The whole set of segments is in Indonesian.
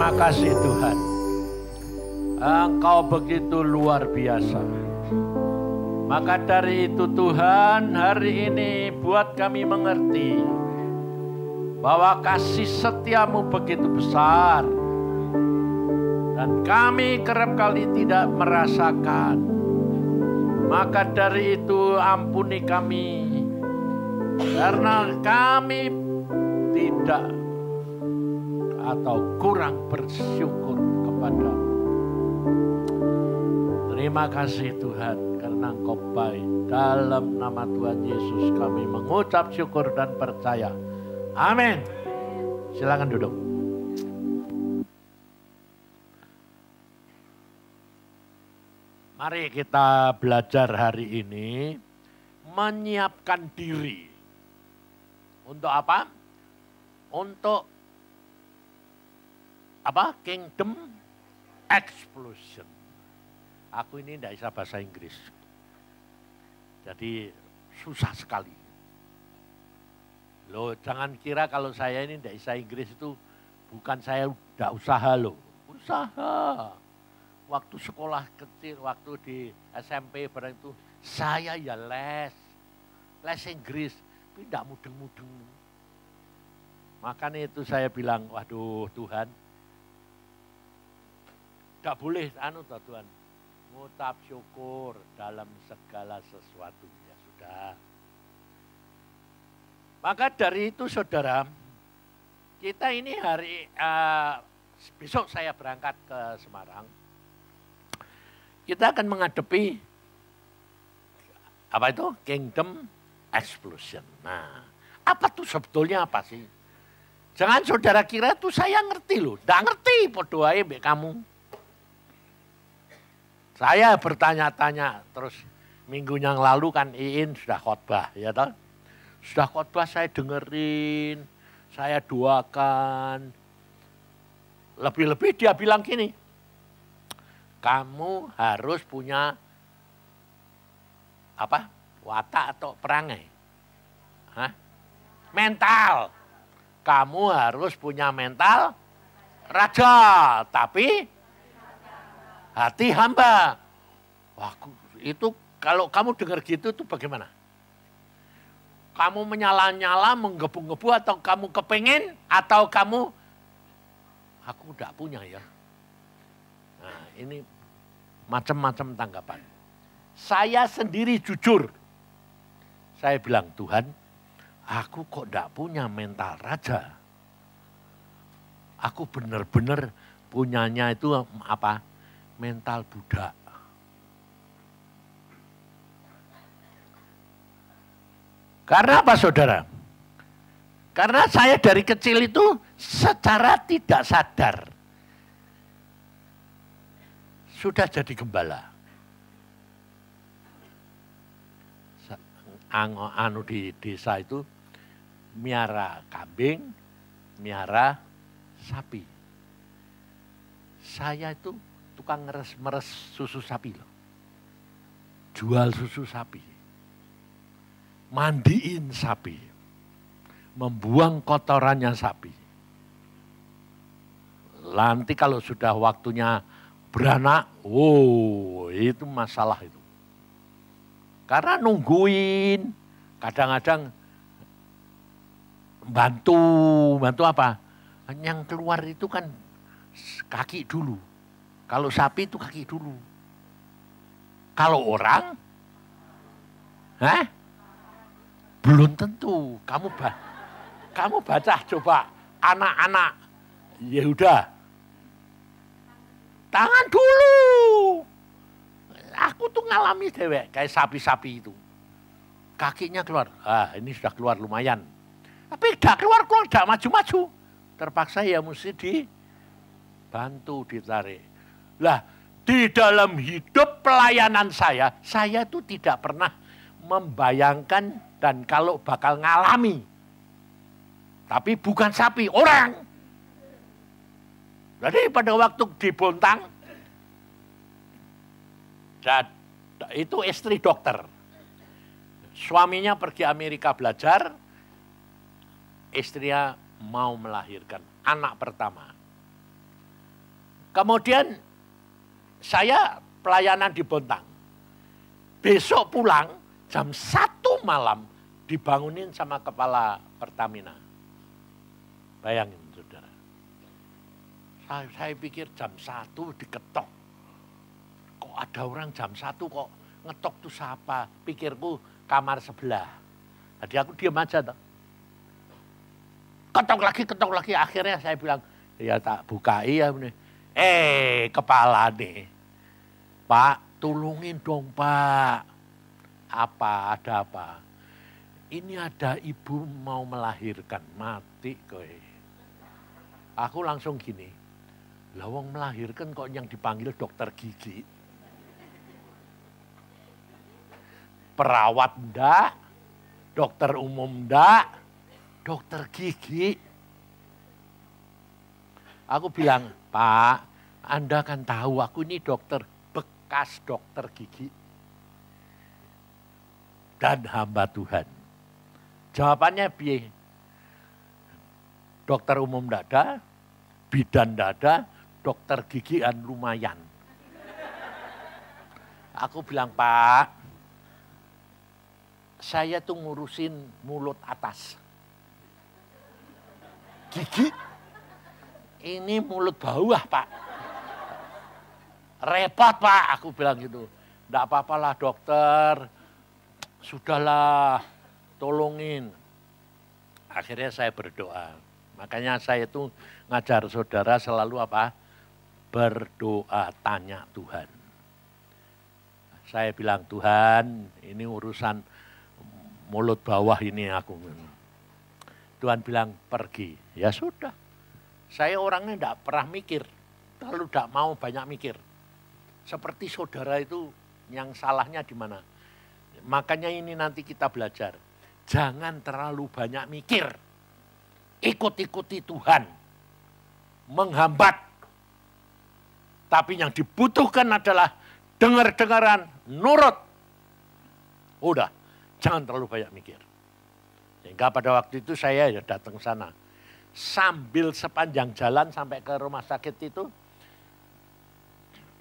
Terima kasih Tuhan. Engkau begitu luar biasa. Maka dari itu Tuhan, hari ini buat kami mengerti bahwa kasih setiamu begitu besar. Dan kami kerap kali tidak merasakan. Maka dari itu ampuni kami. Karena kami tidak atau kurang bersyukur kepadamu. Terima kasih Tuhan karena Engkau baik. Dalam nama Tuhan Yesus kami mengucap syukur dan percaya. Amin. Silakan duduk. Mari kita belajar hari ini menyiapkan diri. Untuk apa? Untuk apa? Kingdom explosion. Aku ini tidak bisa bahasa Inggris. Jadi susah sekali. Loh, jangan kira kalau saya ini tidak bisa Inggris itu bukan saya tidak usaha loh. Usaha. Waktu sekolah kecil, waktu di SMP barang itu, saya ya les Inggris, tapi tidak mudeng-mudeng. Makanya itu saya bilang, waduh Tuhan, tidak boleh Tuhan, ngucap syukur dalam segala sesuatu. Ya sudah. Maka dari itu saudara, kita ini besok saya berangkat ke Semarang. Kita akan menghadapi apa itu? Kingdom explosion. Nah, apa tuh sebetulnya apa sih? Jangan saudara kira tuh saya ngerti loh. Nggak ngerti podo ae mbek kamu. Saya bertanya-tanya terus minggu yang lalu kan Iin sudah khotbah ya toh. Sudah khotbah saya dengerin, saya doakan. Lebih-lebih dia bilang gini. Kamu harus punya apa? Watak atau perangai? Hah? Mental. Kamu harus punya mental raja, tapi hati hamba. Wah, itu kalau kamu dengar gitu tuh bagaimana? Kamu menyala-nyala, menggebu-gebu atau kamu kepengen atau kamu aku udah punya ya. Nah, ini macam-macam tanggapan. Saya sendiri jujur. Saya bilang, Tuhan, aku kok enggak punya mental raja. Aku benar-benar punyanya itu apa? Mental budak. Karena apa saudara? Karena saya dari kecil itu secara tidak sadar sudah jadi gembala. Anu di desa itu miara kambing, miara sapi. Saya itu tukang meres susu sapi loh. Jual susu sapi. Mandiin sapi. Membuang kotorannya sapi. Nanti kalau sudah waktunya beranak, itu masalah itu. Karena nungguin, kadang-kadang bantu apa? Yang keluar itu kan kaki dulu. Kalau sapi itu kaki dulu. Kalau orang, belum tentu. Kamu baca coba anak-anak Yehuda. Tangan dulu. Aku tuh ngalami dewek kayak sapi-sapi itu. Kakinya keluar. Ini sudah keluar lumayan. Tapi tidak keluar, tidak maju-maju. Terpaksa ya mesti dibantu, ditarik. Lah, di dalam hidup pelayanan saya itu tidak pernah membayangkan dan kalau bakal ngalami. Tapi bukan sapi, orang. Jadi pada waktu di Bontang, itu istri dokter. Suaminya pergi Amerika belajar, istrinya mau melahirkan anak pertama. Kemudian saya pelayanan di Bontang. Besok pulang jam 1 malam dibangunin sama kepala Pertamina. Bayangin saudara. Saya pikir jam 1 diketok. Kok ada orang jam 1 kok ngetok tuh siapa? Pikirku kamar sebelah. Jadi aku diam aja toh. Ketok lagi. Akhirnya saya bilang, ya tak bukai ya. Kepala nih. Pak, tolongin dong Pak. Apa, ada apa? Ini ada ibu mau melahirkan, mati kowe. Aku langsung gini, lawang melahirkan kok yang dipanggil dokter gigi. Perawat ndak, dokter umum ndak, dokter gigi. Aku bilang, Pak, Anda kan tahu aku ini dokter, bekas dokter gigi. Dan hamba Tuhan. Jawabannya piye? Dokter umum ndak ada, bidan ndak ada, dokter gigian lumayan. Aku bilang, Pak, saya tuh ngurusin mulut atas. Gigi, ini mulut bawah Pak. Repot Pak, aku bilang gitu. Nggak apa-apalah dokter, sudahlah, tolongin. Akhirnya saya berdoa. Makanya saya tuh ngajar saudara selalu apa? Berdoa, tanya Tuhan. Saya bilang, Tuhan ini urusan mulut bawah ini aku. Tuhan bilang pergi. Ya sudah. Saya orangnya enggak pernah mikir. Terlalu enggak mau banyak mikir. Seperti saudara itu yang salahnya di mana. Makanya ini nanti kita belajar. Jangan terlalu banyak mikir. Ikut-ikuti Tuhan. Menghambat. Tapi yang dibutuhkan adalah dengar-dengaran, nurut. Udah, jangan terlalu banyak mikir. Sehingga pada waktu itu saya ya datang sana. Sambil sepanjang jalan sampai ke rumah sakit itu,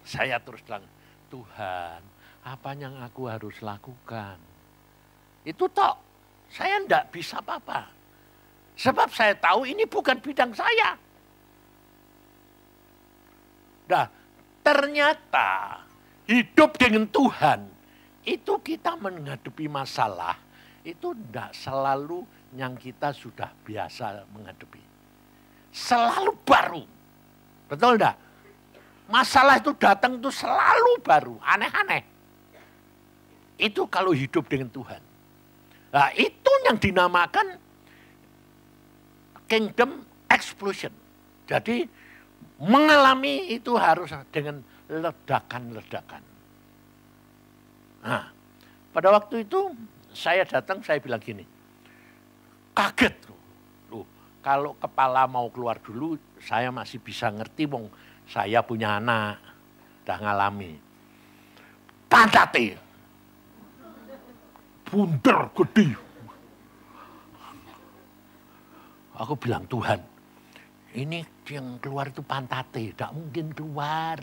saya terus bilang, Tuhan, apa yang aku harus lakukan? Itu tok, saya enggak bisa apa-apa. Sebab saya tahu ini bukan bidang saya. Nah, ternyata hidup dengan Tuhan, itu kita menghadapi masalah, itu tidak selalu yang kita sudah biasa menghadapi. Selalu baru. Betul enggak? Masalah itu datang itu selalu baru, aneh-aneh. Itu kalau hidup dengan Tuhan. Nah, itu yang dinamakan kingdom explosion. Jadi mengalami itu harus dengan ledakan-ledakan. Nah, pada waktu itu saya datang, saya bilang gini, kaget loh, kalau kepala mau keluar dulu, saya masih bisa ngerti, wong saya punya anak, udah ngalami. Pantate, bunder gede. Aku bilang, Tuhan, ini yang keluar itu pantate, tidak mungkin keluar.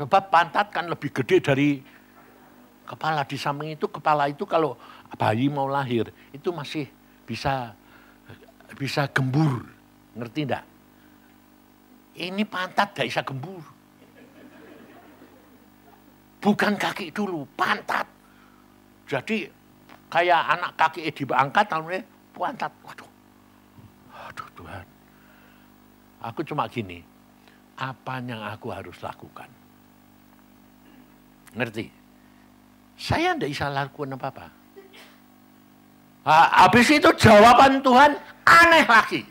Sebab pantat kan lebih gede dari kepala. Di samping itu, kepala itu kalau bayi mau lahir, itu masih bisa gembur. Ngerti enggak? Ini pantat tidak bisa gembur. Bukan kaki dulu, pantat. Jadi kayak anak kaki diangkat, namanya pantat. Waduh Tuhan. Aku cuma gini, apa yang aku harus lakukan? Ngerti? Saya tidak bisa lakukan apa-apa. Habis itu jawaban Tuhan aneh lagi.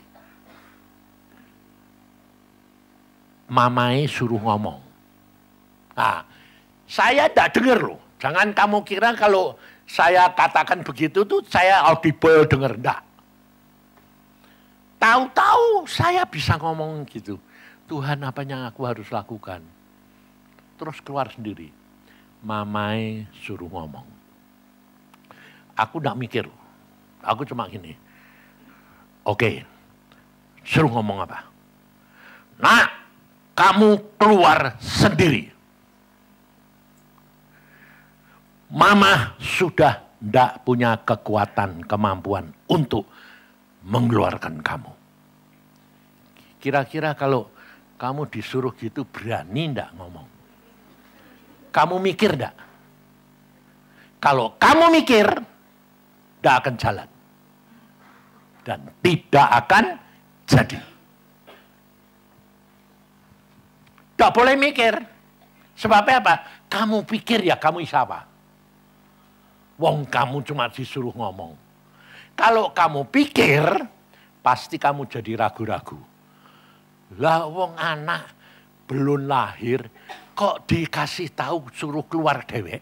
Mamai suruh ngomong. Nah, saya tidak dengar loh. Jangan kamu kira kalau saya katakan begitu tuh saya audible dengar. Enggak. Tahu-tahu saya bisa ngomong gitu. Tuhan, apa yang aku harus lakukan? Terus keluar sendiri. Mamai suruh ngomong. Aku enggak mikir. Aku cuma gini. Oke. Suruh ngomong apa? Nah, kamu keluar sendiri. Mama sudah tidak punya kekuatan, kemampuan untuk mengeluarkan kamu. Kira-kira kalau kamu disuruh gitu berani enggak ngomong? Kamu mikir enggak? Kalau kamu mikir, enggak akan jalan. Dan tidak akan jadi. Enggak boleh mikir. Sebabnya apa? Kamu pikir ya kamu siapa? Wong kamu cuma disuruh ngomong. Kalau kamu pikir, pasti kamu jadi ragu-ragu. Lah wong anak belum lahir, kok dikasih tahu suruh keluar dewek?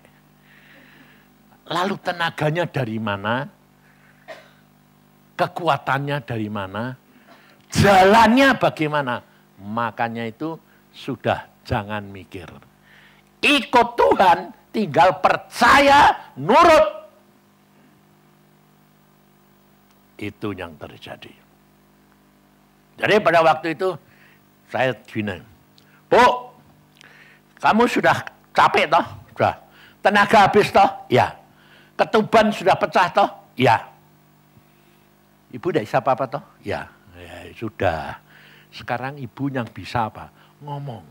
Lalu tenaganya dari mana? Kekuatannya dari mana? Jalannya bagaimana? Makanya itu sudah jangan mikir. Ikut Tuhan, tinggal percaya, nurut. Itu yang terjadi. Jadi pada waktu itu, saya gini, Bu, kamu sudah capek toh? Sudah. Tenaga habis toh? Ya. Ketuban sudah pecah toh? Ya. Ibu tidak bisa apa-apa toh? Ya. Ya, sudah. Sekarang ibu yang bisa apa? Ngomong.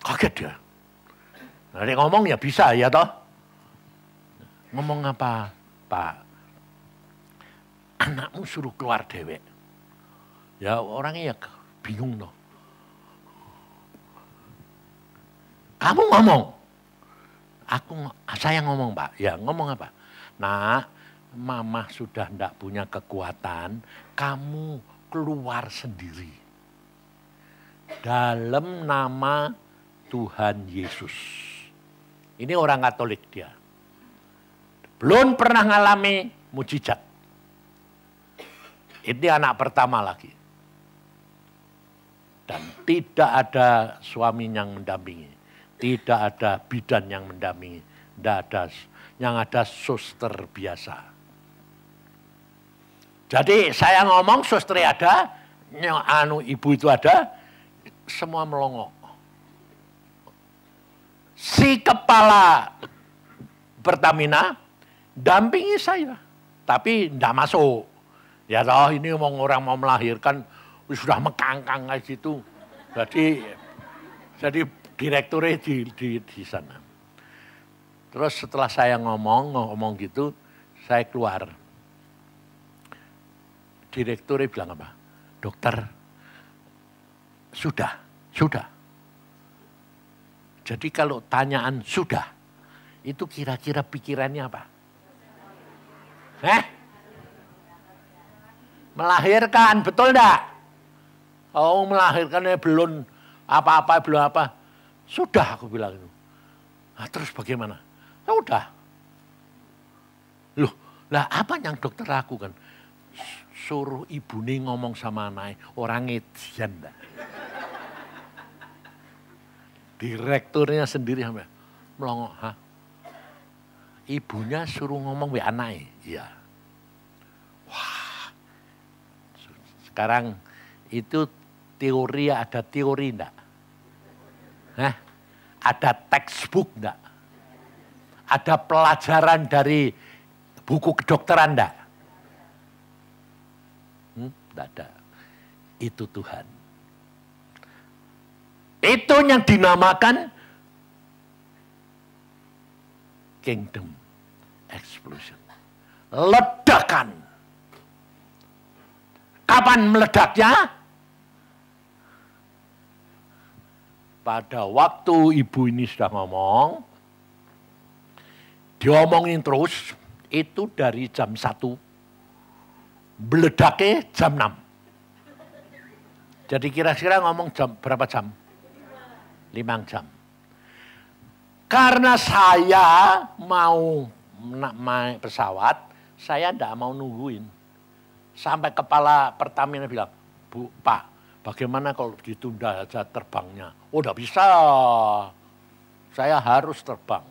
Kaget dia. Nanti ngomong ya bisa ya toh. Ngomong apa, Pak? Anakmu suruh keluar dewek. Ya orangnya ya bingung toh. Kamu ngomong. Saya ngomong Pak. Ya ngomong apa? Nah, Mama sudah tidak punya kekuatan. Kamu keluar sendiri. Dalam nama Tuhan Yesus. Ini orang Katolik dia. Belum pernah ngalami mujizat. Ini anak pertama lagi. Dan tidak ada suami yang mendampingi. Tidak ada bidan yang mendampingi. Tidak ada. Yang ada suster biasa. Jadi saya ngomong suster ada. Ibu itu ada. Semua melongo. Si kepala Pertamina dampingi saya, tapi tidak masuk. Ya toh ini orang mau melahirkan sudah mekangkang kayak gitu. Jadi direkturnya di sana. Terus setelah saya ngomong gitu, saya keluar. Direkturnya bilang apa? Dokter, sudah. Jadi kalau tanyaan sudah, itu kira-kira pikirannya apa? Melahirkan, betul enggak? Oh melahirkannya belum apa-apa, belum apa. Sudah aku bilang itu. Nah, terus bagaimana? Ya udah. Loh, lah apa yang dokter lakukan? Suruh ibu nih ngomong sama anaknya, orang ngedian enggak? Direkturnya sendiri sampai melongo, hah? Ibunya suruh ngomong we anaknya, iya. Wah, sekarang itu teori ada teori enggak? Ada textbook enggak? Ada pelajaran dari buku kedokteran enggak? Enggak ada. Itu Tuhan. Itu yang dinamakan kingdom explosion. Ledakan. Kapan meledaknya? Pada waktu ibu ini sudah ngomong, diomongin terus, itu dari jam 1, meledaknya jam 6. Jadi kira-kira ngomong berapa jam? 5 jam. Karena saya mau naik pesawat, saya tidak mau nungguin. Sampai kepala Pertamina bilang, Bu, Pak, bagaimana kalau ditunda aja terbangnya? Oh, tidak bisa. Saya harus terbang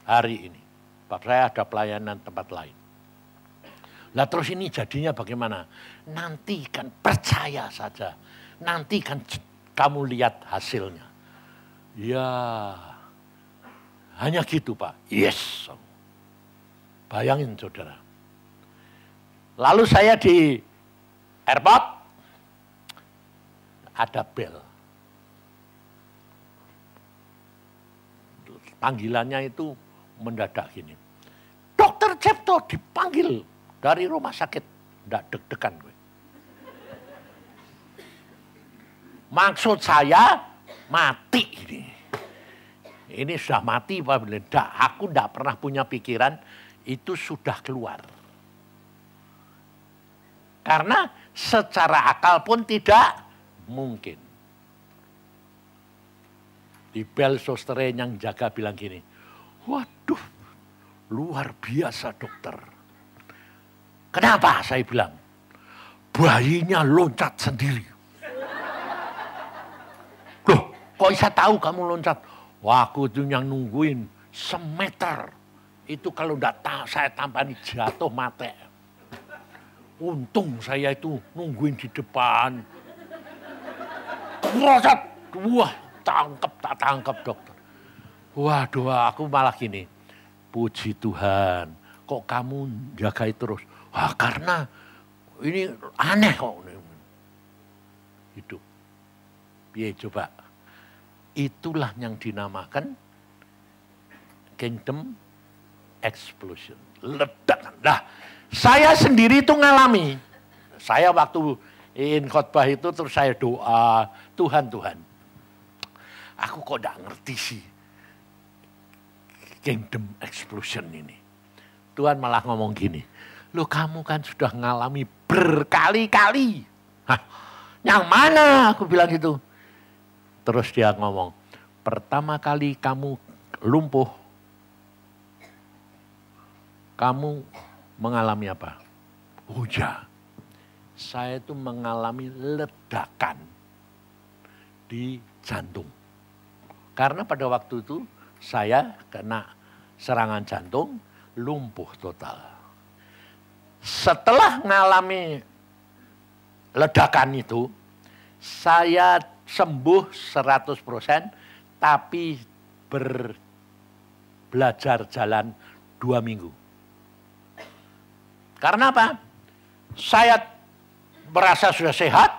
hari ini. Sebab saya ada pelayanan tempat lain. Lah terus ini jadinya bagaimana? Nanti kan percaya saja. Nanti kan kamu lihat hasilnya. Ya, hanya gitu Pak. Yes. Bayangin saudara. Lalu saya di airport, ada bel. Panggilannya itu mendadak gini. Dokter Cipto dipanggil dari rumah sakit. Nggak deg-degan gue. Maksud saya mati ini. Ini sudah mati Pak. Aku nggak pernah punya pikiran itu sudah keluar. Karena secara akal pun tidak mungkin. Di bel suster yang jaga bilang gini, waduh luar biasa dokter. Kenapa saya bilang? Bayinya loncat sendiri. Loh kok bisa tahu kamu loncat? Wah aku itu yang nungguin semeter. Itu kalau enggak saya tampani jatuh mati. Untung saya itu nungguin di depan. Loncat, wah. Tak tangkap dokter. Waduh aku malah gini. Puji Tuhan. Kok kamu jagai terus? Wah karena ini aneh kok. Hidup. Ya coba. Itulah yang dinamakan kingdom explosion. Ledakan. Nah saya sendiri itu ngalami. Saya waktu khotbah itu terus saya doa. Tuhan. Aku kok gak ngerti sih kingdom explosion ini. Tuhan malah ngomong gini, loh kamu kan sudah ngalami berkali-kali. Hah, yang mana? Aku bilang gitu. Terus dia ngomong, pertama kali kamu lumpuh, kamu mengalami apa? Oh ya, saya itu mengalami ledakan di jantung. Karena pada waktu itu saya kena serangan jantung, lumpuh total. Setelah mengalami ledakan itu, saya sembuh 100%, tapi belajar jalan 2 minggu. Karena apa? Saya merasa sudah sehat,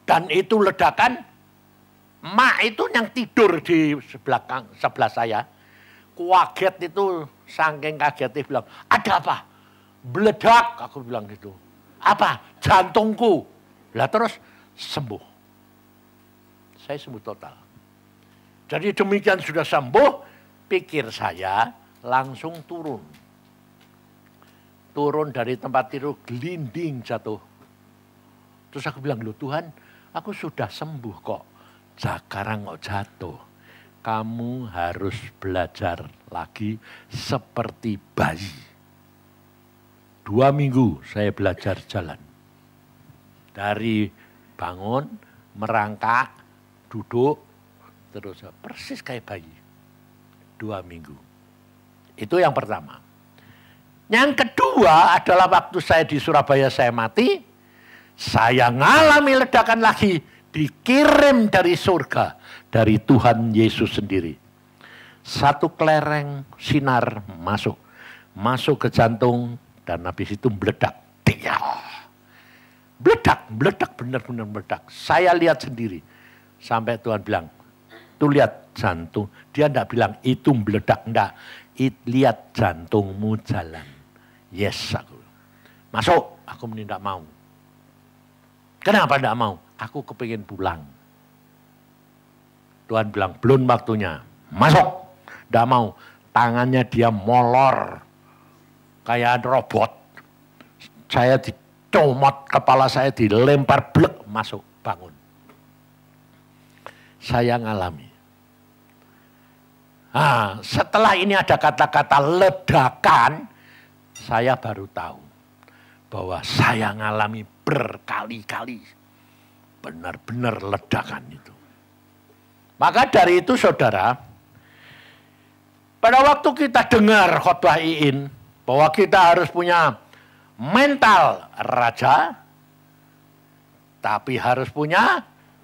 dan itu ledakan. Mak itu yang tidur di sebelah saya, kaget itu, saking kagetnya bilang, ada apa? Meledak, aku bilang gitu. Apa? Jantungku. Lah terus sembuh. Saya sembuh total. Jadi demikian sudah sembuh, pikir saya langsung turun. Turun dari tempat tidur, gelinding jatuh. Terus aku bilang, loh Tuhan, aku sudah sembuh kok. Sekarang kok jatuh, kamu harus belajar lagi seperti bayi. 2 minggu saya belajar jalan. Dari bangun, merangkak, duduk, terus persis kayak bayi. 2 minggu. Itu yang pertama. Yang kedua adalah waktu saya di Surabaya saya mati, saya ngalami ledakan lagi. Dikirim dari surga, dari Tuhan Yesus sendiri. 1 kelereng sinar masuk ke jantung, dan habis itu meledak. Meledak, benar-benar meledak. Saya lihat sendiri. Sampai Tuhan bilang, tuh lihat jantung. Dia enggak bilang, itu meledak, enggak. Lihat jantungmu jalan. Yes, aku. Masuk, aku tidak mau. Kenapa enggak mau? Aku kepingin pulang. Tuhan bilang, belum waktunya. Masuk. Tidak mau. Tangannya dia molor. Kayak robot. Saya dicomot, kepala saya dilempar, blek, masuk, bangun. Saya ngalami. Nah, setelah ini ada kata-kata ledakan, saya baru tahu bahwa saya ngalami berkali-kali. Benar-benar ledakan itu. Maka dari itu saudara, pada waktu kita dengar khotbah Iin, bahwa kita harus punya mental raja, tapi harus punya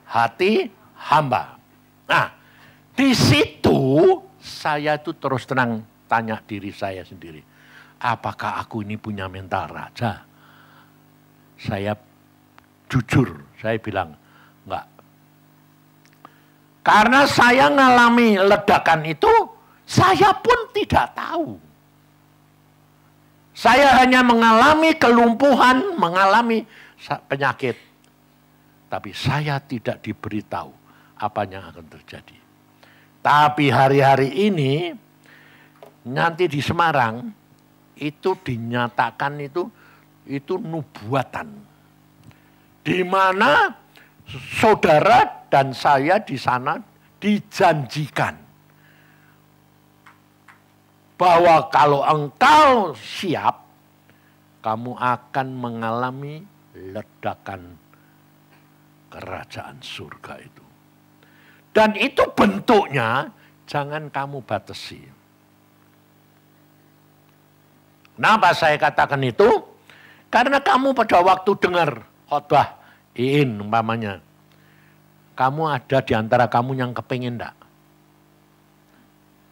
hati hamba. Nah, di situ saya itu terus terang tanya diri saya sendiri. Apakah aku ini punya mental raja? Saya jujur, saya bilang enggak. Karena saya ngalami ledakan itu, saya pun tidak tahu. Saya hanya mengalami kelumpuhan, mengalami penyakit. Tapi saya tidak diberitahu apa yang akan terjadi. Tapi hari-hari ini, nanti di Semarang, itu dinyatakan itu nubuatan. Di mana saudara dan saya di sana dijanjikan bahwa kalau engkau siap, kamu akan mengalami ledakan kerajaan surga itu. Dan itu bentuknya jangan kamu batasi. Kenapa saya katakan itu? Karena kamu pada waktu dengar khotbah Iin umpamanya, kamu ada di antara kamu yang kepingin enggak?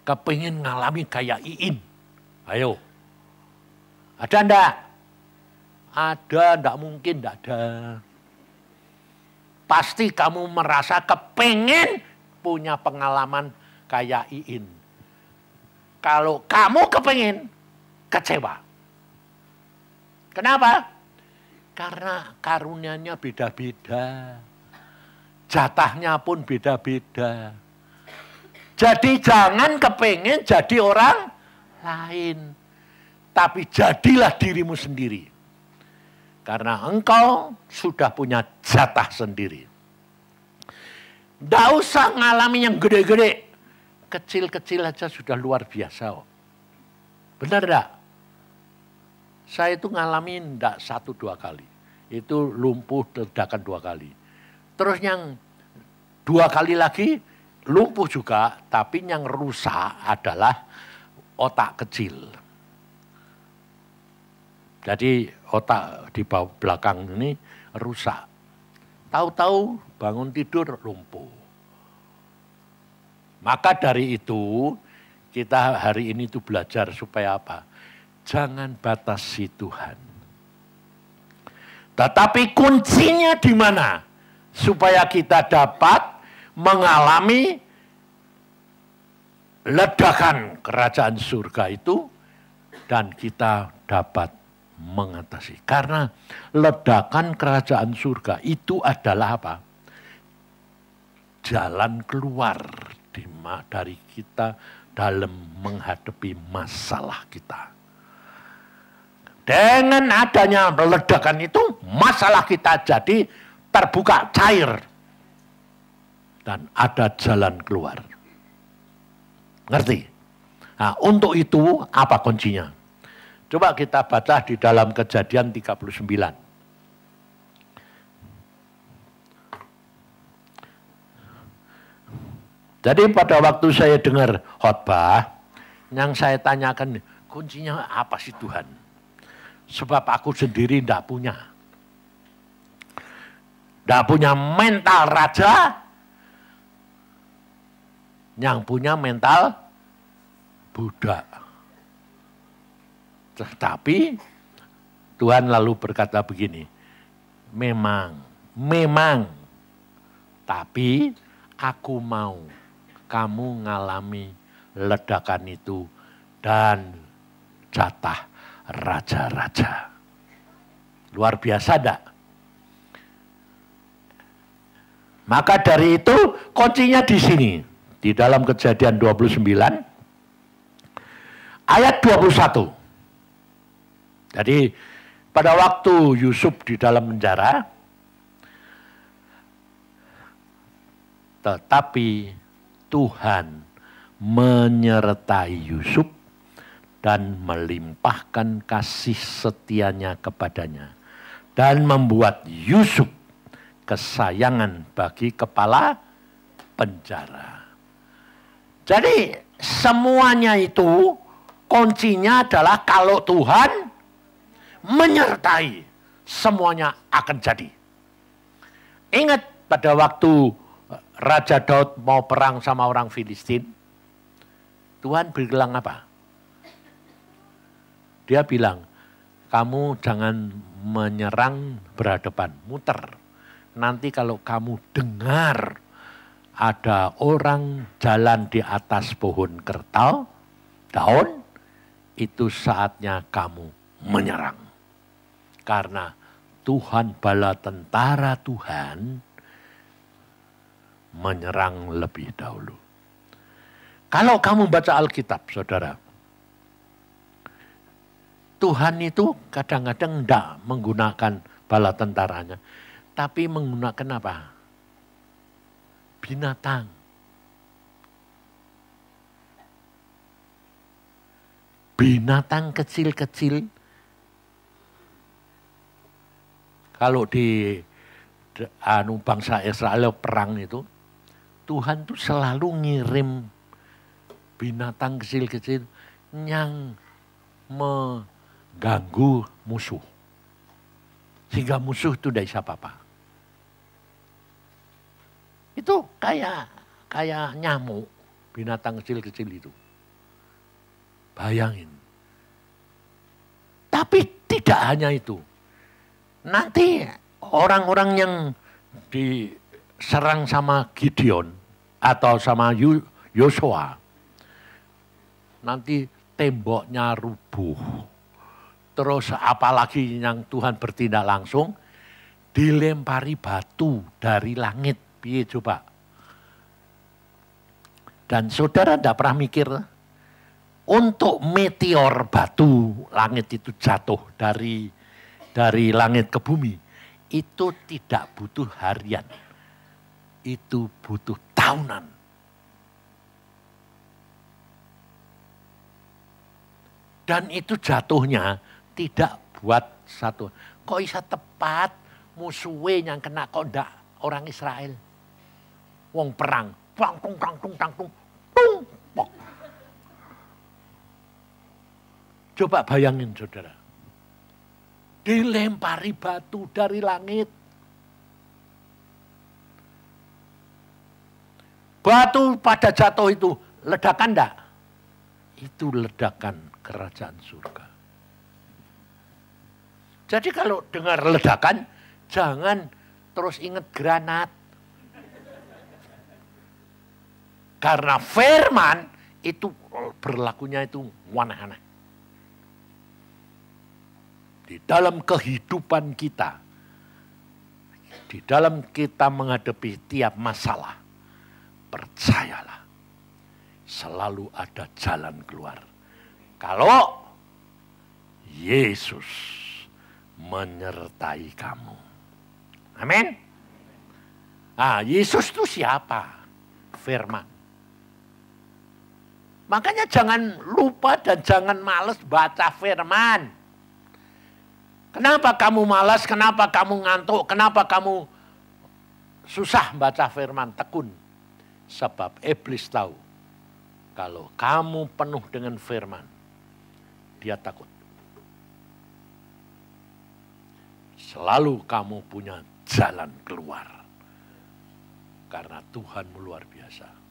Kepingin ngalami kayak Iin? Ayo. Ada enggak? Ada, enggak mungkin enggak ada. Pasti kamu merasa kepingin punya pengalaman kayak Iin. Kalau kamu kepingin, kecewa. Kenapa? Karena karunia-Nya beda-beda. Jatahnya pun beda-beda. Jadi jangan kepingin jadi orang lain. Tapi jadilah dirimu sendiri. Karena engkau sudah punya jatah sendiri. Tidak usah ngalami yang gede-gede. Kecil-kecil aja sudah luar biasa. Benar enggak? Saya itu ngalamin enggak 1-2 kali. Itu lumpuh ledakan 2 kali. Terus yang 2 kali lagi lumpuh juga, tapi yang rusak adalah otak kecil. Jadi otak di belakang ini rusak. Tahu-tahu bangun tidur lumpuh. Maka dari itu kita hari ini tuh belajar supaya apa? Jangan batasi Tuhan. Tetapi kuncinya di mana? Supaya kita dapat mengalami ledakan kerajaan surga itu dan kita dapat mengatasi. Karena ledakan kerajaan surga itu adalah apa? Jalan keluar dari kita dalam menghadapi masalah kita. Dengan adanya ledakan itu, masalah kita jadi terbuka cair. Dan ada jalan keluar. Ngerti? Nah, untuk itu apa kuncinya? Coba kita baca di dalam Kejadian 39. Jadi pada waktu saya dengar khotbah, yang saya tanyakan, kuncinya apa sih Tuhan? Sebab aku sendiri tidak punya. Tidak punya mental raja, yang punya mental budak. Tetapi Tuhan lalu berkata begini, memang, tapi aku mau kamu ngalami ledakan itu dan jatah raja-raja. Luar biasa enggak? Maka dari itu kuncinya di sini. Di dalam Kejadian 29 ayat 21. Jadi pada waktu Yusuf di dalam penjara, tetapi Tuhan menyertai Yusuf dan melimpahkan kasih setianya kepadanya. Dan membuat Yusuf kesayangan bagi kepala penjara. Jadi semuanya itu kuncinya adalah kalau Tuhan menyertai, semuanya akan jadi. Ingat pada waktu Raja Daud mau perang sama orang Filistin, Tuhan bilang apa? Dia bilang, kamu jangan menyerang berhadapan, muter. Nanti kalau kamu dengar ada orang jalan di atas pohon kertal, daun, itu saatnya kamu menyerang. Karena Tuhan bala tentara Tuhan menyerang lebih dahulu. Kalau kamu baca Alkitab, saudara, Tuhan itu kadang-kadang tidak menggunakan bala tentaranya, tapi menggunakan apa? Binatang. Binatang kecil-kecil. Kalau di bangsa Israel perang itu, Tuhan tuh selalu ngirim binatang kecil-kecil yang mengganggu musuh. Sehingga musuh itu tidak bisa apa-apa. Itu kayak nyamuk, binatang kecil-kecil itu. Bayangin. Tapi tidak hanya itu. Nanti orang-orang yang diserang sama Gideon atau sama Yosua, nanti temboknya rubuh. Terus apalagi yang Tuhan bertindak langsung, dilempari batu dari langit. Piye coba? Dan saudara tidak pernah mikir, untuk meteor batu langit itu jatuh dari langit ke bumi, itu tidak butuh harian, itu butuh tahunan. Dan itu jatuhnya tidak buat satu. Kok bisa tepat musuhnya yang kena, kok enggak orang Israel? Wong perang, pang tung tang tung tang tung tung pok. Coba bayangin saudara. Dilempari batu dari langit. Batu pada jatuh itu ledakan enggak? Itu ledakan kerajaan surga. Jadi kalau dengar ledakan, jangan terus ingat granat. Karena firman itu berlakunya itu aneh-aneh. Di dalam kehidupan kita, di dalam kita menghadapi tiap masalah, percayalah, selalu ada jalan keluar. Kalau Yesus menyertai kamu. Amin. Nah, Yesus itu siapa? Firman. Makanya jangan lupa dan jangan malas baca firman. Kenapa kamu malas? Kenapa kamu ngantuk? Kenapa kamu susah baca firman? Tekun. Sebab iblis tahu kalau kamu penuh dengan firman, dia takut. Selalu kamu punya jalan keluar. Karena Tuhanmu luar biasa.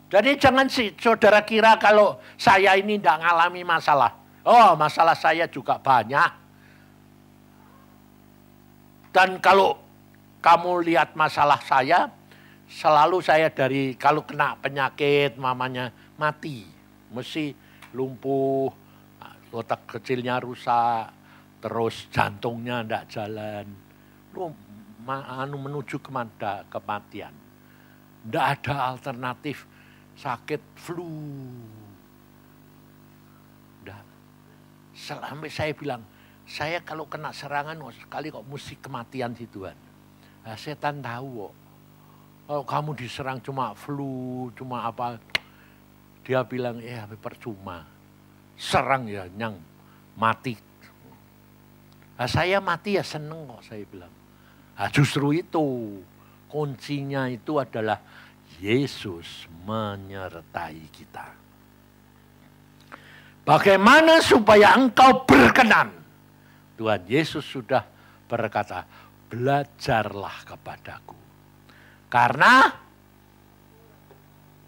Jadi jangan saudara kira kalau saya ini tidak mengalami masalah. Oh, masalah saya juga banyak. Dan kalau kamu lihat masalah saya, selalu saya dari kalau kena penyakit mamanya mati. Mesti lumpuh, otak kecilnya rusak, terus jantungnya tidak jalan. Menuju kematian. Tidak ada alternatif. Sakit flu. Udah. Sampai saya bilang, saya kalau kena serangan sekali kok mesti kematian sih Tuhan. Nah, setan tahu kok. Kalau kamu diserang cuma flu, cuma apa. Dia bilang, percuma. Serang ya, nyang mati. Nah, saya mati ya seneng kok saya bilang. Nah, justru itu, kuncinya itu adalah Yesus menyertai kita. Bagaimana supaya engkau berkenan? Tuhan Yesus sudah berkata, belajarlah kepadaku. Karena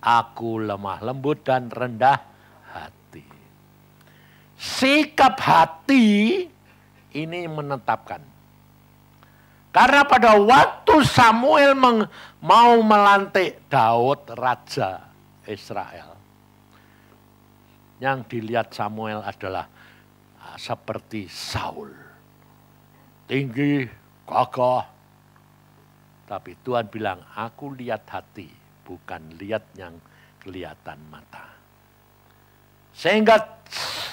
aku lemah lembut dan rendah hati. Sikap hati ini menetapkan. Karena pada waktu Samuel mau melantik Daud raja Israel, yang dilihat Samuel adalah seperti Saul. Tinggi, gagah. Tapi Tuhan bilang, aku lihat hati, bukan lihat yang kelihatan mata. Sehingga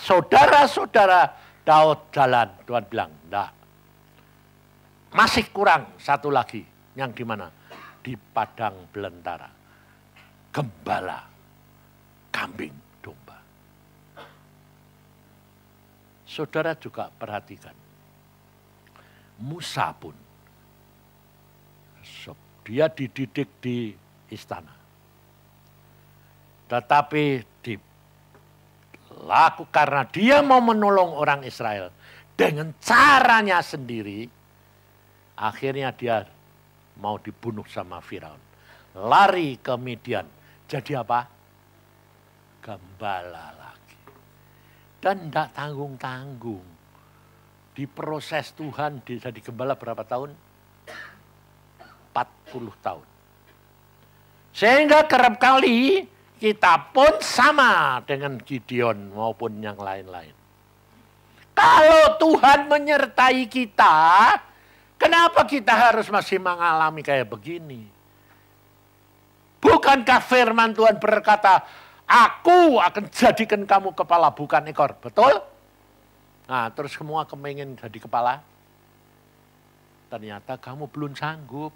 saudara-saudara Daud jalan, Tuhan bilang, enggak. Masih kurang satu lagi, yang di mana? Di padang belantara. Gembala, kambing, domba. Saudara juga perhatikan, Musa pun, dia dididik di istana. Tetapi dilakukan karena dia mau menolong orang Israel dengan caranya sendiri, akhirnya dia mau dibunuh sama Firaun. Lari ke Midian, jadi apa? Gembala lagi. Dan tidak tanggung-tanggung. Diproses Tuhan jadi gembala berapa tahun? 40 tahun. Sehingga kerap kali kita pun sama dengan Gideon maupun yang lain-lain. Kalau Tuhan menyertai kita, kenapa kita harus masih mengalami kayak begini? Bukankah firman Tuhan berkata, aku akan jadikan kamu kepala bukan ekor, betul? Nah, terus semua kepengen jadi kepala. Ternyata kamu belum sanggup.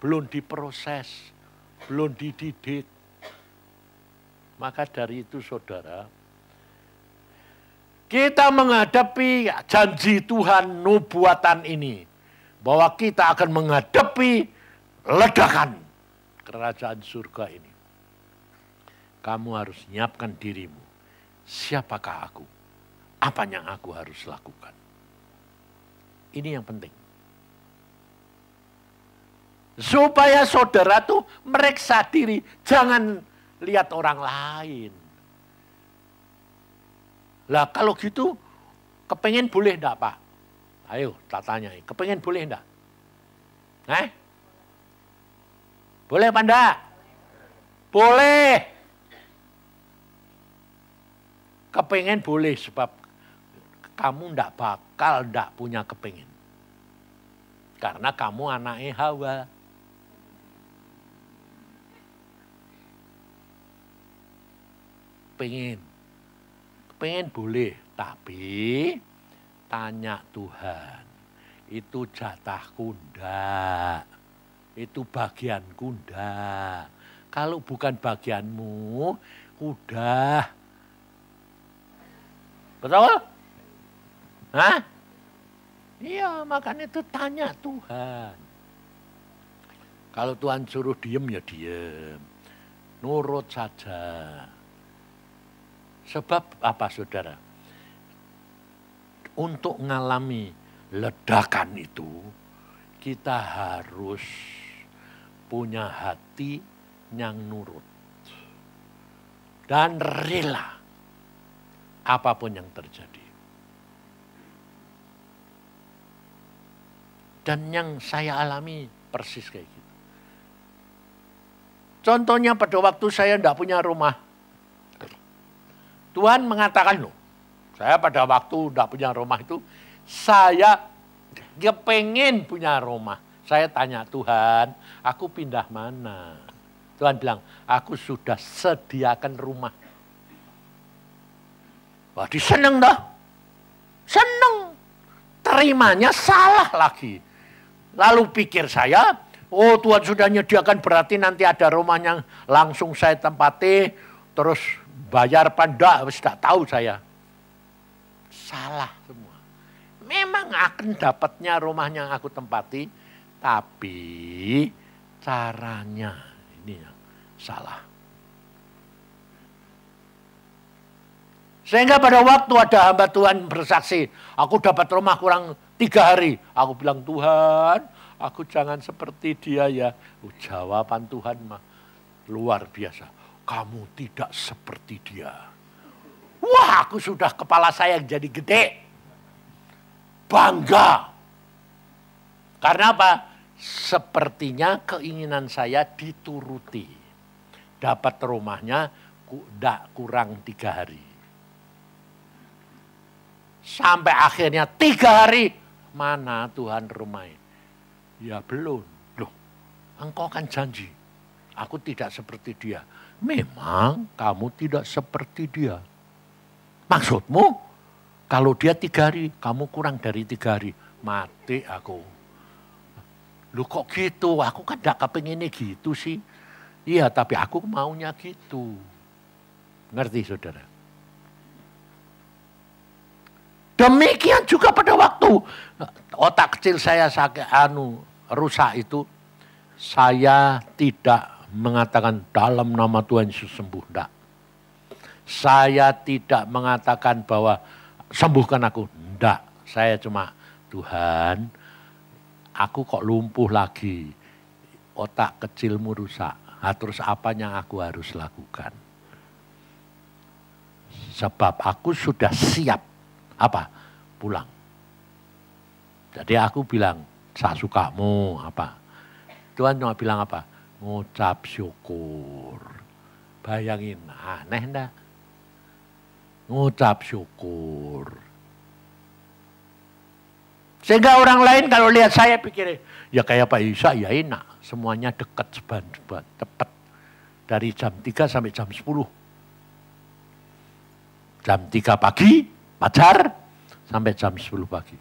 Belum diproses, belum dididik. Maka dari itu saudara, kita menghadapi janji Tuhan nubuatan ini. Bahwa kita akan menghadapi ledakan kerajaan surga ini. Kamu harus nyiapkan dirimu. Siapakah aku? Apa yang aku harus lakukan? Ini yang penting. Supaya saudara tuh meriksa diri. Jangan lihat orang lain. Lah kalau gitu, kepengen boleh enggak Pak? Ayo tak tanya, kepengen boleh enggak? Boleh apa enggak? Boleh. Kepengen boleh sebab kamu enggak bakal enggak punya kepengen. Karena kamu anaknya Hawa. Pengen boleh, tapi tanya Tuhan, itu jatahku ndak, itu bagianku ndak. Kalau bukan bagianmu, udah. Betul? Hah? Iya, makanya itu tanya Tuhan. Kalau Tuhan suruh diem ya diem, nurut saja. Sebab apa saudara? Untuk mengalami ledakan itu, kita harus punya hati yang nurut. Dan rela apapun yang terjadi. Dan yang saya alami persis kayak gitu. Contohnya pada waktu saya tidak punya rumah. Tuhan mengatakan loh, saya pada waktu tidak punya rumah itu, saya kepengen punya rumah. Saya tanya Tuhan, aku pindah mana? Tuhan bilang, aku sudah sediakan rumah. Wah, diseneng dah. Seneng. Terimanya salah lagi. Lalu pikir saya, oh Tuhan sudah menyediakan berarti nanti ada rumah yang langsung saya tempati, terus bayar pada, tidak tahu saya. Salah semua. Memang akan dapatnya rumah yang aku tempati, tapi caranya ini yang salah. Sehingga pada waktu ada hamba Tuhan bersaksi, aku dapat rumah kurang 3 hari. Aku bilang, Tuhan, aku jangan seperti dia ya. Jawaban Tuhan mah luar biasa. Kamu tidak seperti dia. Wah, aku sudah kepala saya jadi gede. Bangga. Karena apa? Sepertinya keinginan saya dituruti. Dapat rumahnya tidak kurang 3 hari. Sampai akhirnya 3 hari. Mana Tuhan rumahnya? Ya belum. Loh, engkau kan janji. Aku tidak seperti dia. Memang kamu tidak seperti dia. Maksudmu? Kalau dia 3 hari, kamu kurang dari 3 hari. Mati aku. Loh kok gitu? Aku kan gak kepinginnya gitu sih. Iya, tapi aku maunya gitu. Ngerti saudara? Demikian juga pada waktu otak kecil saya sakit rusak itu, saya tidak mengatakan dalam nama Tuhan Yesus sembuh, enggak. Saya tidak mengatakan bahwa sembuhkan aku, enggak. Saya cuma, Tuhan, aku kok lumpuh lagi, otak kecilmu rusak. Nah, terus apa yang aku harus lakukan? Sebab aku sudah siap. Apa? Pulang. Jadi aku bilang, saya sukamu apa? Tuhan cuma bilang apa? Ngucap syukur. Bayangin, aneh enggak? Ngucap syukur. Sehingga orang lain kalau lihat saya pikir, ya kayak Pak Isa ya enak. Semuanya dekat seban-seban, tepat. Dari jam 3 sampai jam 10. Jam 3 pagi, pacar, sampai jam 10 pagi.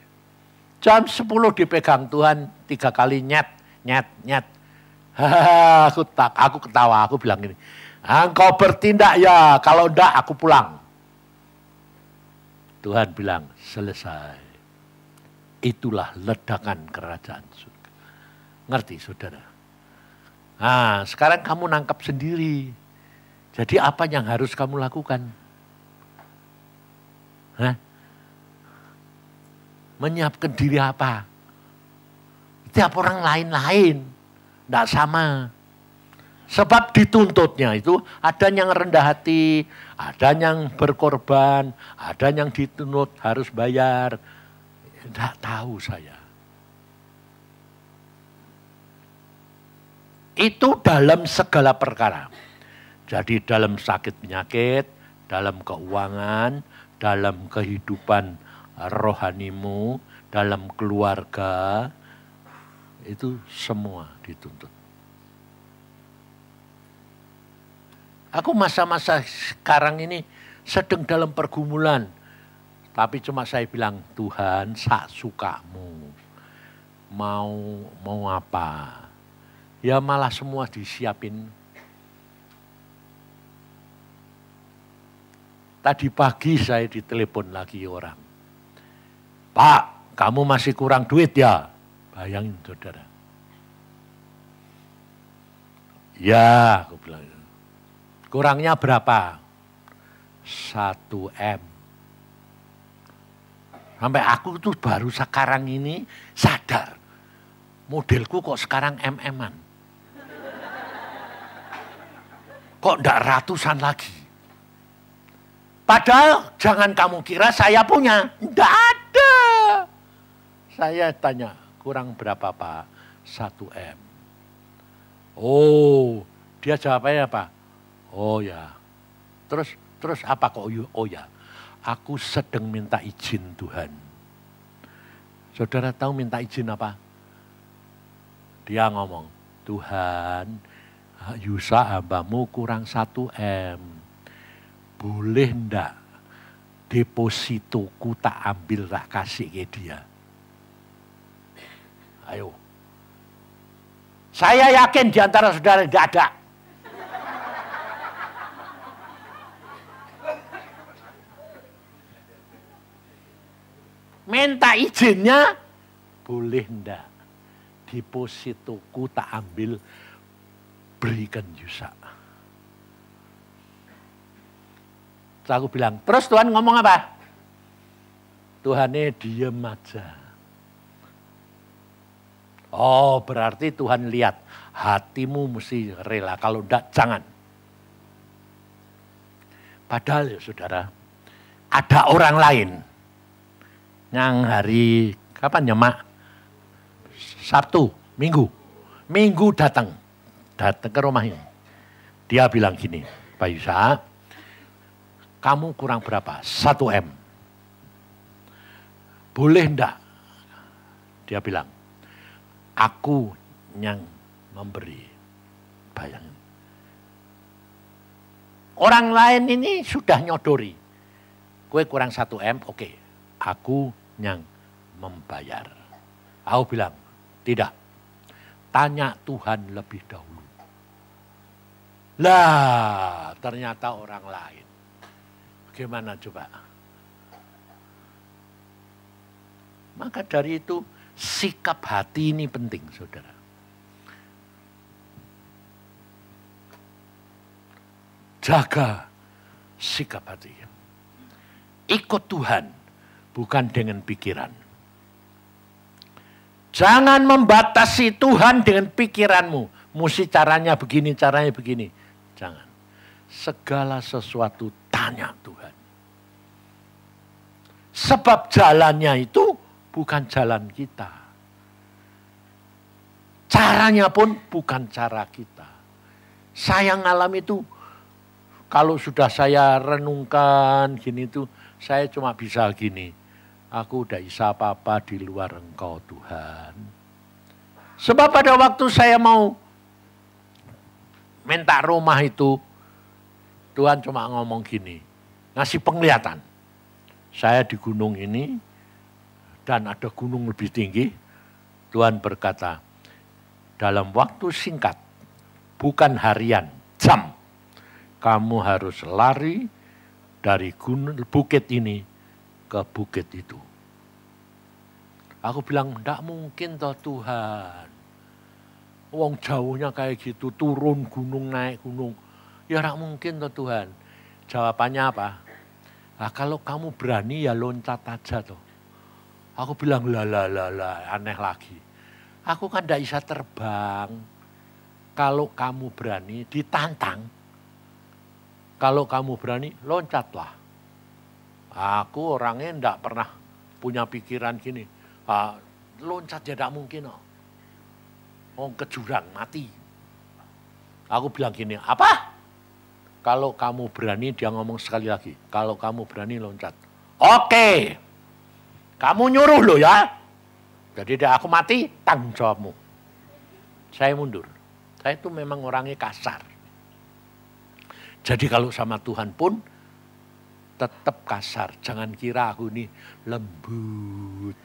Jam 10 dipegang Tuhan 3 kali nyet, nyet, nyet. Aku ketawa, aku bilang gini, engkau bertindak ya, kalau enggak aku pulang. Tuhan bilang, selesai. Itulah ledakan kerajaan surga. Ngerti saudara? Nah, sekarang kamu nangkap sendiri. Jadi apa yang harus kamu lakukan? Hah? Menyiapkan diri apa? Tiap orang lain-lain. Tidak sama. Sebab dituntutnya itu ada yang rendah hati, ada yang berkorban, ada yang dituntut harus bayar. Tidak tahu saya. Itu dalam segala perkara. Jadi dalam sakit penyakit, dalam keuangan, dalam kehidupan rohanimu, dalam keluarga, itu semua dituntut. Aku masa-masa sekarang ini sedang dalam pergumulan. Tapi cuma saya bilang, Tuhan sak sukamu. Mau apa? Ya malah semua disiapin. Tadi pagi saya ditelepon lagi orang. Pak, kamu masih kurang duit ya? Bayangin saudara. Ya, aku bilang. Kurangnya berapa? 1 M. Sampai aku tuh baru sekarang ini sadar. Modelku kok sekarang MM-an. Kok enggak ratusan lagi? Padahal jangan kamu kira saya punya. Enggak ada. Saya tanya, kurang berapa Pak? 1 M. Oh, dia jawabnya apa? Oh ya. Terus apa kok? Oh ya. Aku sedang minta izin Tuhan. Saudara tahu minta izin apa? Dia ngomong, Tuhan, Yusa hambamu kurang 1 M. Boleh ndak depositoku tak ambil, tak kasih ke dia? Ayo. Saya yakin di antara saudara tidak ada. Minta izinnya, boleh ndak depositoku tak ambil, berikan Yusa. Aku bilang, terus Tuhan ngomong apa? Tuhannya diem aja. Oh, berarti Tuhan lihat hatimu mesti rela. Kalau enggak, jangan. Padahal ya saudara, ada orang lain yang hari, kapan ya Mak? Sabtu, Minggu. Minggu datang ke rumah ini. Dia bilang gini, Pak Yusa, kamu kurang berapa? 1 M. Boleh enggak? Dia bilang, aku yang memberi. Bayangin. Orang lain ini sudah nyodori. Kue kurang 1 M, oke. Aku yang membayar. Aku bilang, tidak. Tanya Tuhan lebih dahulu. Lah, ternyata orang lain. Bagaimana coba? Maka dari itu, sikap hati ini penting, saudara. Jaga sikap hati. Ikut Tuhan, bukan dengan pikiran. Jangan membatasi Tuhan dengan pikiranmu. Mesti caranya begini, caranya begini. Jangan. Segala sesuatu tanya Tuhan. Sebab jalannya itu bukan jalan kita. Caranya pun bukan cara kita. Saya ngalami itu, kalau sudah saya renungkan gini tuh, saya cuma bisa gini. Aku udah bisa apa-apa di luar Engkau Tuhan. Sebab pada waktu saya mau minta rumah itu, Tuhan cuma ngomong gini, ngasih penglihatan. Saya di gunung ini, dan ada gunung lebih tinggi, Tuhan berkata, dalam waktu singkat, bukan harian, jam, kamu harus lari dari bukit ini ke bukit itu. Aku bilang, enggak mungkin toh Tuhan. Wong jauhnya kayak gitu, turun gunung, naik gunung. Ya enggak mungkin toh Tuhan. Jawabannya apa? Nah, kalau kamu berani ya loncat aja toh. Aku bilang, lah, aneh lagi. Aku kan enggak bisa terbang. Kalau kamu berani, ditantang. Kalau kamu berani, loncatlah. Aku orangnya enggak pernah punya pikiran gini. Loncat ya enggak mungkin. Oh, ke jurang, mati. Aku bilang gini, apa? Kalau kamu berani, dia ngomong sekali lagi. Kalau kamu berani loncat. Oke. Kamu nyuruh loh ya. Jadi aku mati, tanggung jawabmu. Saya mundur. Saya itu memang orangnya kasar. Jadi kalau sama Tuhan pun, tetap kasar. Jangan kira aku ini lembut.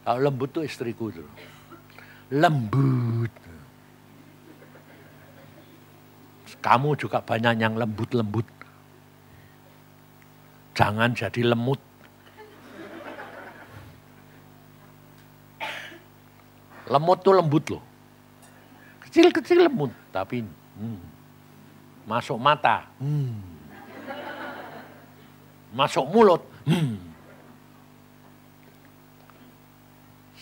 Kalau lembut tuh istriku tuh. Lembut. Kamu juga banyak yang lembut-lembut. Jangan jadi lemut. Lemut tuh lembut loh. Kecil-kecil lemut. Tapi masuk mata. Masuk mulut.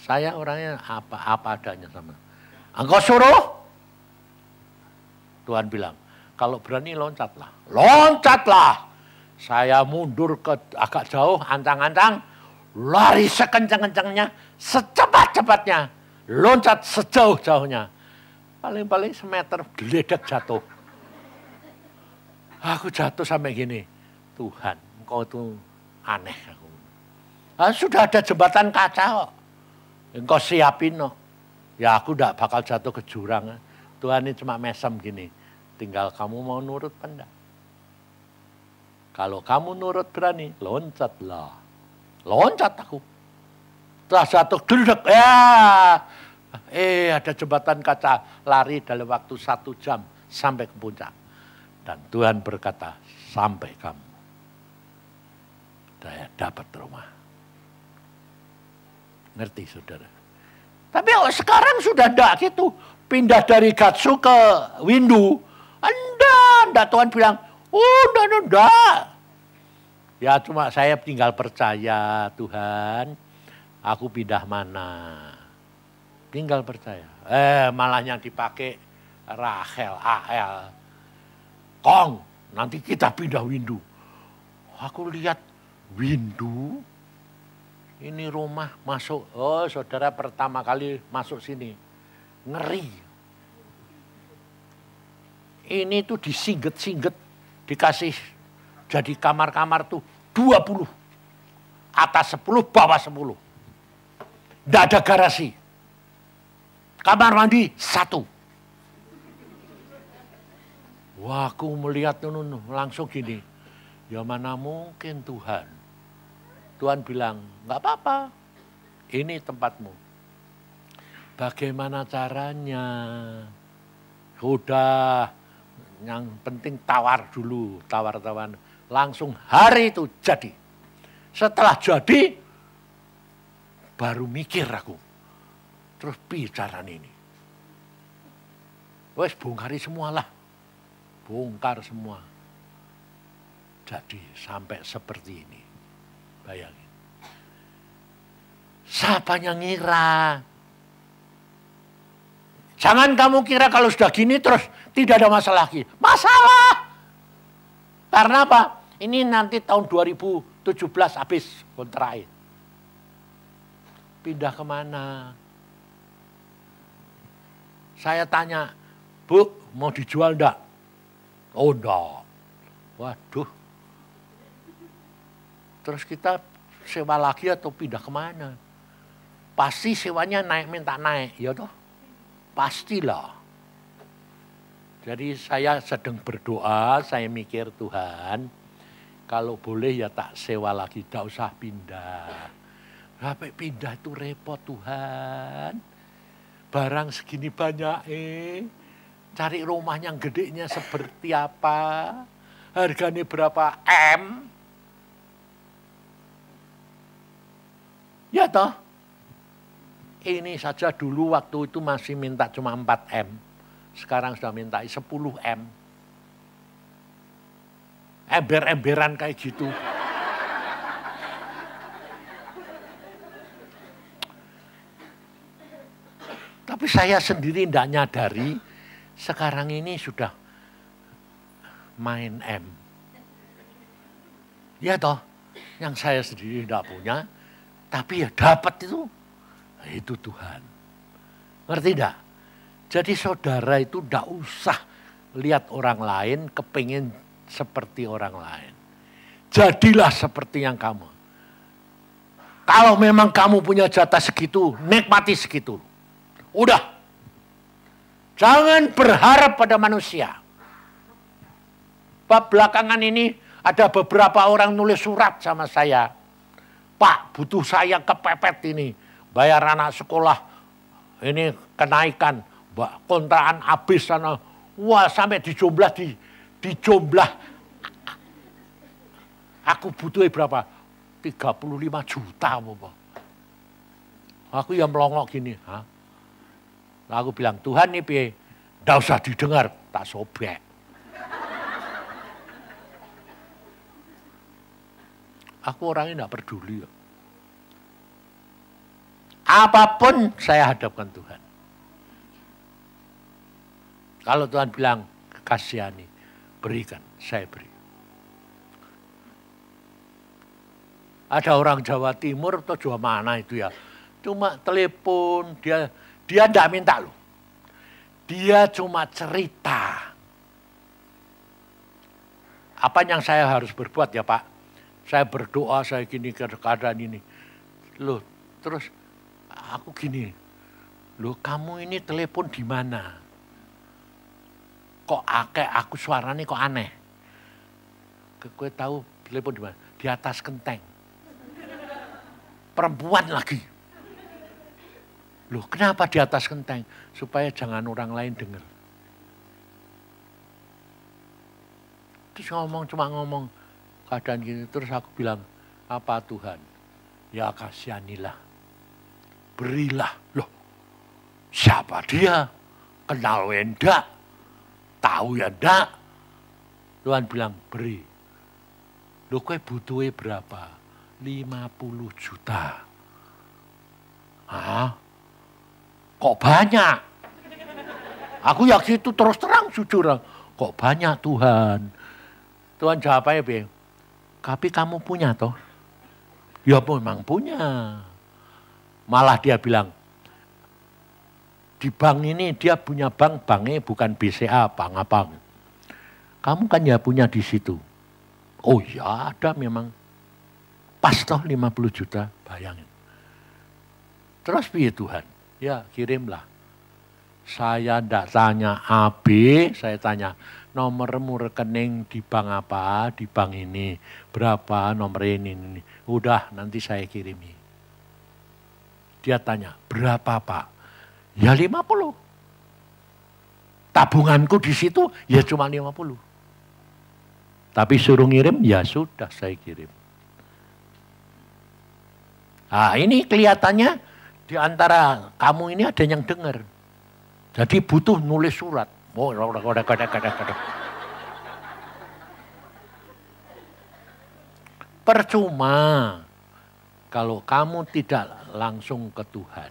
Saya orangnya apa adanya sama. Engkau suruh? Tuhan bilang, kalau berani loncatlah. Loncatlah. Saya mundur ke agak jauh, ancang-ancang, lari sekencang-kencangnya, secepat-cepatnya, loncat sejauh-jauhnya. Paling-paling semeter, gledek jatuh. Aku jatuh sampai gini. Tuhan, Engkau itu aneh. Sudah ada jembatan kaca kok. Engkau siapin no. Ya aku tidak bakal jatuh ke jurang. Tuhan ini cuma mesem gini. Tinggal kamu mau nurut apa enggak. Kalau kamu nurut berani, loncatlah. Loncat aku. Setelah jatuh, duduk. Ada jembatan kaca. Lari dalam waktu 1 jam sampai ke puncak. Dan Tuhan berkata, sampai kamu. Saya dapat rumah. Ngerti saudara? Tapi sekarang sudah enggak gitu. Pindah dari Gatsu ke Windu. Enggak. Tuhan bilang, enggak. Ya cuma saya tinggal percaya Tuhan. Aku pindah mana. Tinggal percaya. Malah yang dipakai Rachel, AL. Kong, nanti kita pindah windu. Aku lihat windu, ini rumah masuk. Oh, saudara pertama kali masuk sini. Ngeri. Ini tuh disingget-singget, dikasih jadi kamar-kamar tuh 20. Atas 10, bawah 10. Nggak ada garasi. Kamar mandi 1. Wah, aku melihat langsung gini. Ya mana mungkin Tuhan. Tuhan bilang, nggak apa-apa. Ini tempatmu. Bagaimana caranya? Udah, yang penting tawar dulu. Tawar-tawar. Langsung hari itu jadi. Setelah jadi, baru mikir aku. Terus bicara ini. Wes bongkari semualah. Bongkar semua. Jadi sampai seperti ini. Bayangin. Siapa yang ngira? Jangan kamu kira kalau sudah gini terus tidak ada masalah lagi. Masalah! Karena apa? Ini nanti tahun 2017 habis kontrak. Pindah kemana? Saya tanya, Bu, mau dijual enggak? Oh enggak. Waduh. Terus kita sewa lagi atau pindah kemana? Pasti sewanya naik, minta naik. Ya toh? Pastilah. Jadi saya sedang berdoa, saya mikir Tuhan, kalau boleh ya tak sewa lagi, tak usah pindah. Sampai pindah itu repot Tuhan. Barang segini banyak cari rumah yang gedenya seperti apa, harganya berapa M. Ya toh, ini saja dulu waktu itu masih minta cuma 4 M, sekarang sudah minta 10 M. Ember-emberan kayak gitu. Tapi saya sendiri tidak nyadari, sekarang ini sudah main M. Ya toh, yang saya sendiri tidak punya, tapi ya dapat itu Tuhan. Ngerti tidak? Jadi saudara itu tidak usah lihat orang lain, kepingin seperti orang lain. Jadilah seperti yang kamu. Kalau memang kamu punya jatah segitu, nikmati segitu. Udah. Jangan berharap pada manusia. Bab belakangan ini ada beberapa orang nulis surat sama saya. Pak, butuh saya kepepet ini. Bayar anak sekolah. Ini kenaikan. Kontrakan habis sana. Wah, sampai dijumlah. Aku butuh berapa? 35 juta. Bapak. Aku yang melongok gini. Hah? Aku bilang, Tuhan nih piye, ndak usah didengar, tak sobek. Aku orangnya ndak peduli. Apapun saya hadapkan Tuhan. Kalau Tuhan bilang, kasihani, berikan, saya beri. Ada orang Jawa Timur atau Jawa mana itu ya, cuma telepon, dia enggak minta loh. Dia cuma cerita. Apa yang saya harus berbuat ya Pak? Saya berdoa, saya gini keadaan ini. Loh, terus aku gini. Loh, kamu ini telepon di mana? Kok aku suaranya kok aneh? Kowe tahu telepon di mana? Di atas genteng. Perempuan lagi. Loh, kenapa di atas genteng? Supaya jangan orang lain dengar. Terus cuma ngomong keadaan gini. Terus aku bilang, apa Tuhan? Ya kasihanilah. Berilah. Loh, siapa dia? Kenal enggak? Tahu ya enggak? Tuhan bilang, beri. Loh, kowe butuhnya berapa? 50 juta. Hah? Kok banyak? Aku ya gitu terus terang jujur. Kok banyak Tuhan? Tuhan jawab apa ya? Tapi kamu punya toh? Ya memang punya. Malah dia bilang, di bank ini dia punya banknya bukan BCA, bank apa. Kamu kan ya punya di situ. Oh ya ada memang. Pas toh 50 juta, bayangin. Terus piye Tuhan? Ya kirimlah. Saya tidak tanya AB, saya tanya nomormu rekening di bank apa, di bank ini, berapa nomor ini. Udah nanti saya kirimi. Dia tanya, berapa Pak? Ya 50. Tabunganku di situ ya cuma 50. Tapi suruh ngirim, ya sudah saya kirim. Nah ini kelihatannya di antara kamu ini ada yang dengar. Jadi butuh nulis surat. Oh, percuma kalau kamu tidak langsung ke Tuhan.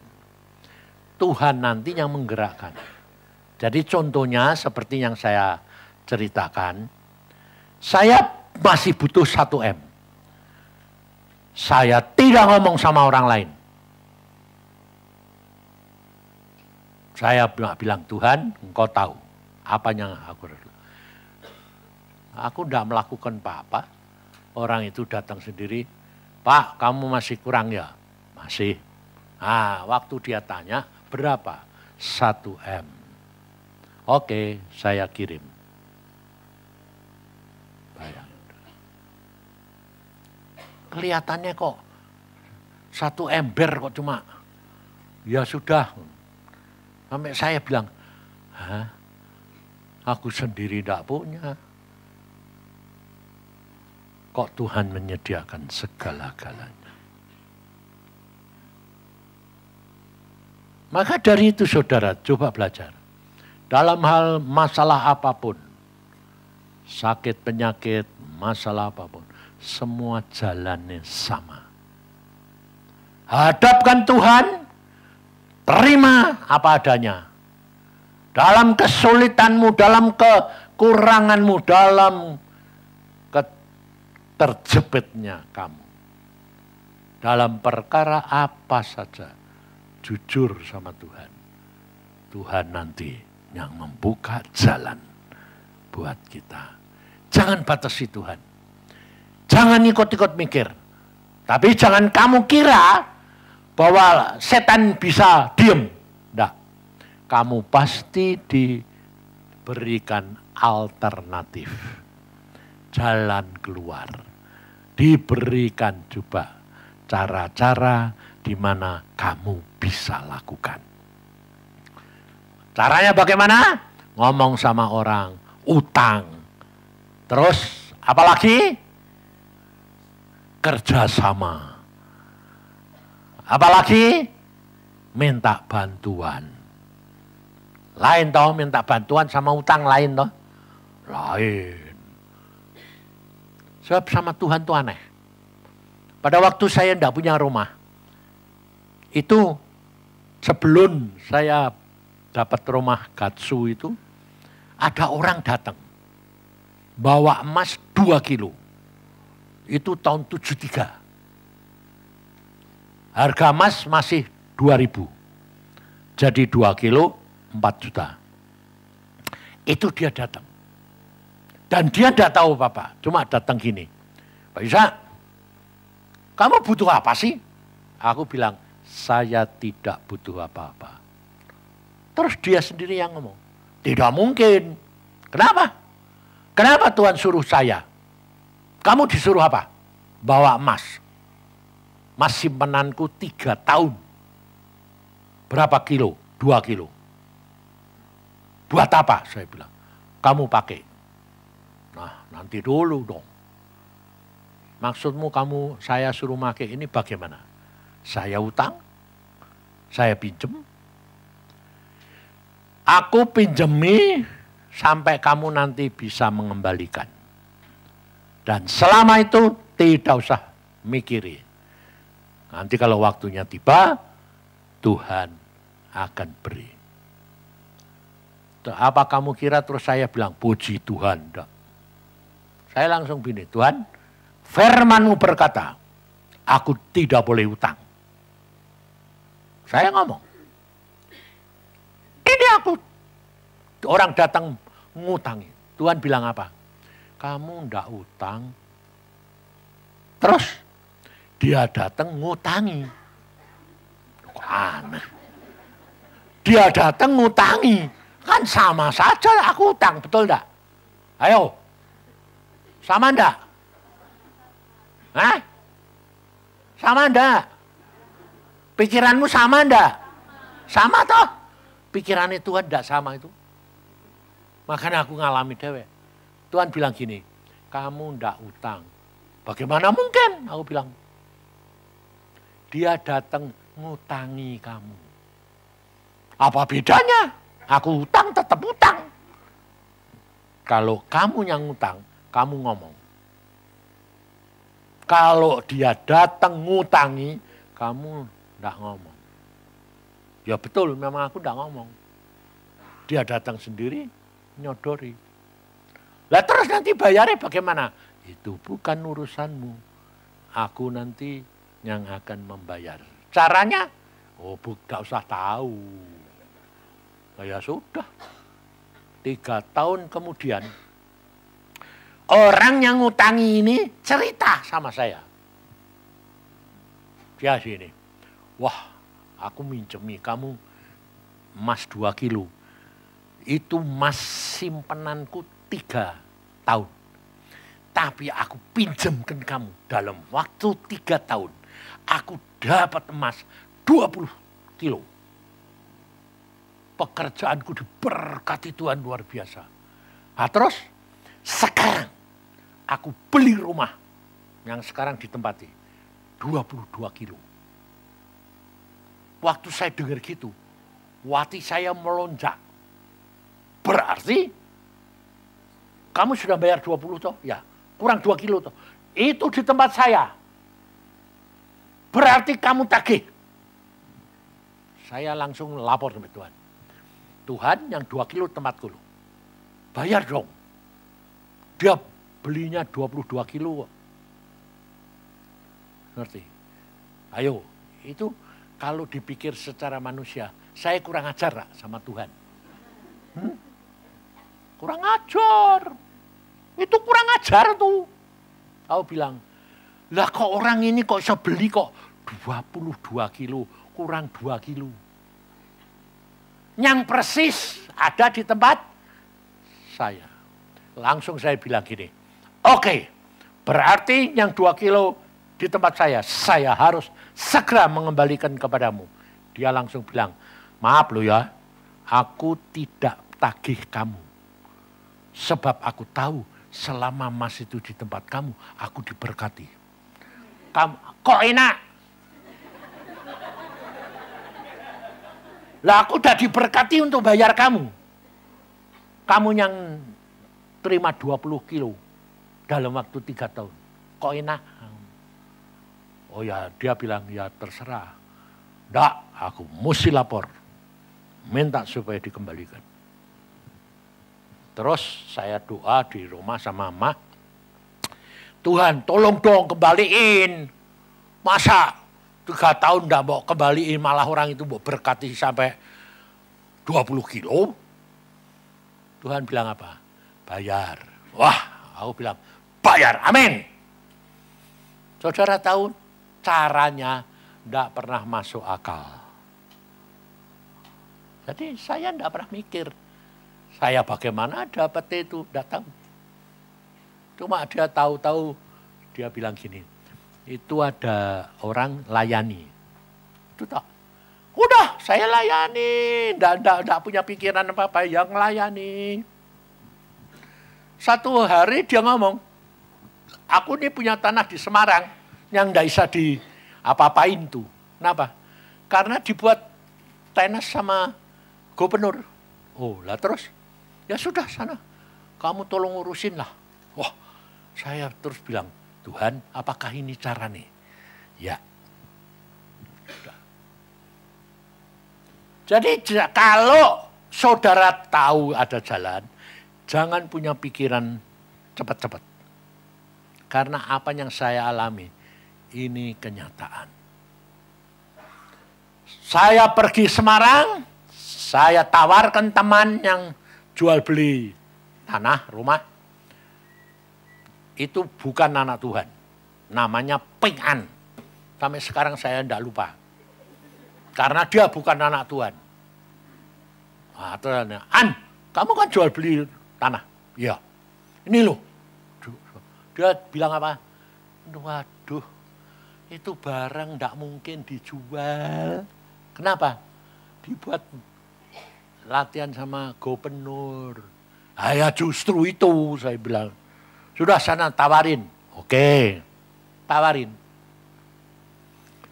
Tuhan nanti yang menggerakkan. Jadi contohnya seperti yang saya ceritakan. Saya masih butuh 1 M. Saya tidak ngomong sama orang lain. Saya bilang, Tuhan, Engkau tahu apa yang aku lakukan. Aku tidak melakukan apa-apa. Orang itu datang sendiri, Pak, kamu masih kurang ya? Masih. Nah, waktu dia tanya, berapa? 1 M. Oke, saya kirim. Bayangin. Kelihatannya kok 1 ember kok cuma. Ya sudah. Sampai saya bilang, hah? Aku sendiri tidak punya. Kok Tuhan menyediakan segala-galanya. Maka dari itu saudara, coba belajar. Dalam hal masalah apapun, sakit, penyakit, masalah apapun, semua jalannya sama. Hadapkan Tuhan, terima apa adanya. Dalam kesulitanmu, dalam kekuranganmu, dalam terjepitnya kamu. Dalam perkara apa saja, jujur sama Tuhan. Tuhan nanti yang membuka jalan buat kita. Jangan batasi Tuhan. Jangan ikut-ikut mikir. Tapi jangan kamu kira bahwa setan bisa diem. Enggak. Kamu pasti diberikan alternatif. Jalan keluar. Diberikan juga cara-cara di mana kamu bisa lakukan. Caranya bagaimana? Ngomong sama orang, utang. Terus apalagi? Kerjasama. Apalagi? Minta bantuan. Lain toh, minta bantuan sama utang lain toh? Lain. Sebab sama Tuhan itu aneh. Pada waktu saya tidak punya rumah, itu sebelum saya dapat rumah Gatsu itu, ada orang datang. Bawa emas 2 kilo. Itu tahun 73. Harga emas masih 2.000. Jadi 2 kilo 4 juta. Itu dia datang. Dan dia tidak tahu apa-apa. Cuma datang gini. Pak Isa, kamu butuh apa sih? Aku bilang, saya tidak butuh apa-apa. Terus dia sendiri yang ngomong. Tidak mungkin. Kenapa? Kenapa Tuhan suruh saya? Kamu disuruh apa? Bawa emas. Emas simpenanku 3 tahun. Berapa kilo? 2 kilo. Buat apa? Saya bilang. Kamu pakai. Nah, nanti dulu dong. Maksudmu saya suruh pakai ini bagaimana? Saya utang? Saya pinjem? Aku pinjemi sampai kamu nanti bisa mengembalikan. Dan selama itu tidak usah mikirin. Nanti kalau waktunya tiba, Tuhan akan beri. Apa kamu kira terus saya bilang, puji Tuhan. Enggak. Saya langsung gini, Tuhan, firman-Mu berkata, aku tidak boleh utang. Saya ngomong, ini aku, orang datang ngutangi. Tuhan bilang apa? Kamu ndak utang, terus dia datang ngutangi. Kok aneh? Dia datang ngutangi, kan sama saja aku utang, betul ndak? Ayo, sama ndak? Hah? Sama ndak? Pikiranmu sama ndak? Sama toh? Pikirannya Tuhan ndak sama itu. Makanya aku ngalami dewek. Tuhan bilang gini, kamu ndak utang. Bagaimana mungkin? Aku bilang. Dia datang ngutangi kamu. Apa bedanya? Aku utang tetap utang. Kalau kamu yang utang, kamu ngomong. Kalau dia datang ngutangi, kamu ndak ngomong. Ya betul, memang aku ndak ngomong. Dia datang sendiri, nyodori. Lah terus nanti bayarnya bagaimana? Itu bukan urusanmu. Aku nanti yang akan membayar. Caranya? Oh, gak usah tahu. Nah, ya sudah. 3 tahun kemudian, orang yang ngutangi ini cerita sama saya. Dia sini, wah aku minjemi kamu emas 2 kilo. Itu emas simpenanku 3 tahun. Tapi aku pinjamkan kamu dalam waktu 3 tahun. Aku dapat emas 20 kilo. Pekerjaanku diberkati Tuhan luar biasa. Nah, terus sekarang aku beli rumah yang sekarang ditempati 22 kilo. Waktu saya dengar gitu, hati saya melonjak. Berarti kamu sudah bayar 20 toh? Ya, kurang 2 kilo toh. Itu di tempat saya. Berarti kamu tagih. Saya langsung lapor sama Tuhan. Tuhan, yang 2 kilo tempatku loh. Bayar dong. Dia belinya 22 kilo. Ngerti? Ayo, itu kalau dipikir secara manusia, saya kurang ajar lah sama Tuhan. Kurang ajar. Itu kurang ajar tuh. Aku bilang, lah kok orang ini kok bisa beli kok 22 kilo, kurang 2 kilo. Yang persis ada di tempat saya. Langsung saya bilang gini, oke, berarti yang 2 kilo di tempat saya harus segera mengembalikan kepadamu. Dia langsung bilang, maaf lo ya, aku tidak tagih kamu. Sebab aku tahu selama emas itu di tempat kamu, aku diberkati. Kamu, kok enak? Lah aku udah diberkati untuk bayar kamu. Kamu yang terima 20 kilo dalam waktu 3 tahun. Kok enak? Oh ya, dia bilang, ya terserah. Nggak, aku mesti lapor. Minta supaya dikembalikan. Terus saya doa di rumah sama Mama. Tuhan, tolong dong kembaliin. Masa 3 tahun nggak mau kembaliin, malah orang itu mau berkati sampai 20 kilo. Tuhan bilang apa? Bayar. Wah, aku bilang, bayar, amin. Saudara tahu caranya nggak pernah masuk akal. Jadi saya nggak pernah mikir. Saya bagaimana dapat itu, datang. Cuma dia tahu-tahu, dia bilang gini, itu ada orang layani. Itu tak. Udah, saya layani. Nggak punya pikiran apa-apa, yang layani. Satu hari dia ngomong, aku ini punya tanah di Semarang yang nggak bisa apa-apain tuh. Kenapa? Karena dibuat tenas sama gubernur. Oh, lah terus? Ya sudah sana, kamu tolong urusin lah. Wah, saya terus bilang, Tuhan, apakah ini caranya? Ya. Sudah. Jadi kalau saudara tahu ada jalan, jangan punya pikiran cepat-cepat. Karena apa yang saya alami, ini kenyataan. Saya pergi Semarang, saya tawarkan teman yang jual beli tanah, rumah. Itu bukan anak Tuhan. Namanya Peng An. Sampai sekarang saya tidak lupa. Karena dia bukan anak Tuhan. Nah, An, kamu kan jual beli tanah. Iya. Ini loh. Dia bilang apa? Waduh, itu barang tidak mungkin dijual. Kenapa? Dibuat latihan sama gubernur. Ya justru itu saya bilang. Sudah sana tawarin. Oke, tawarin.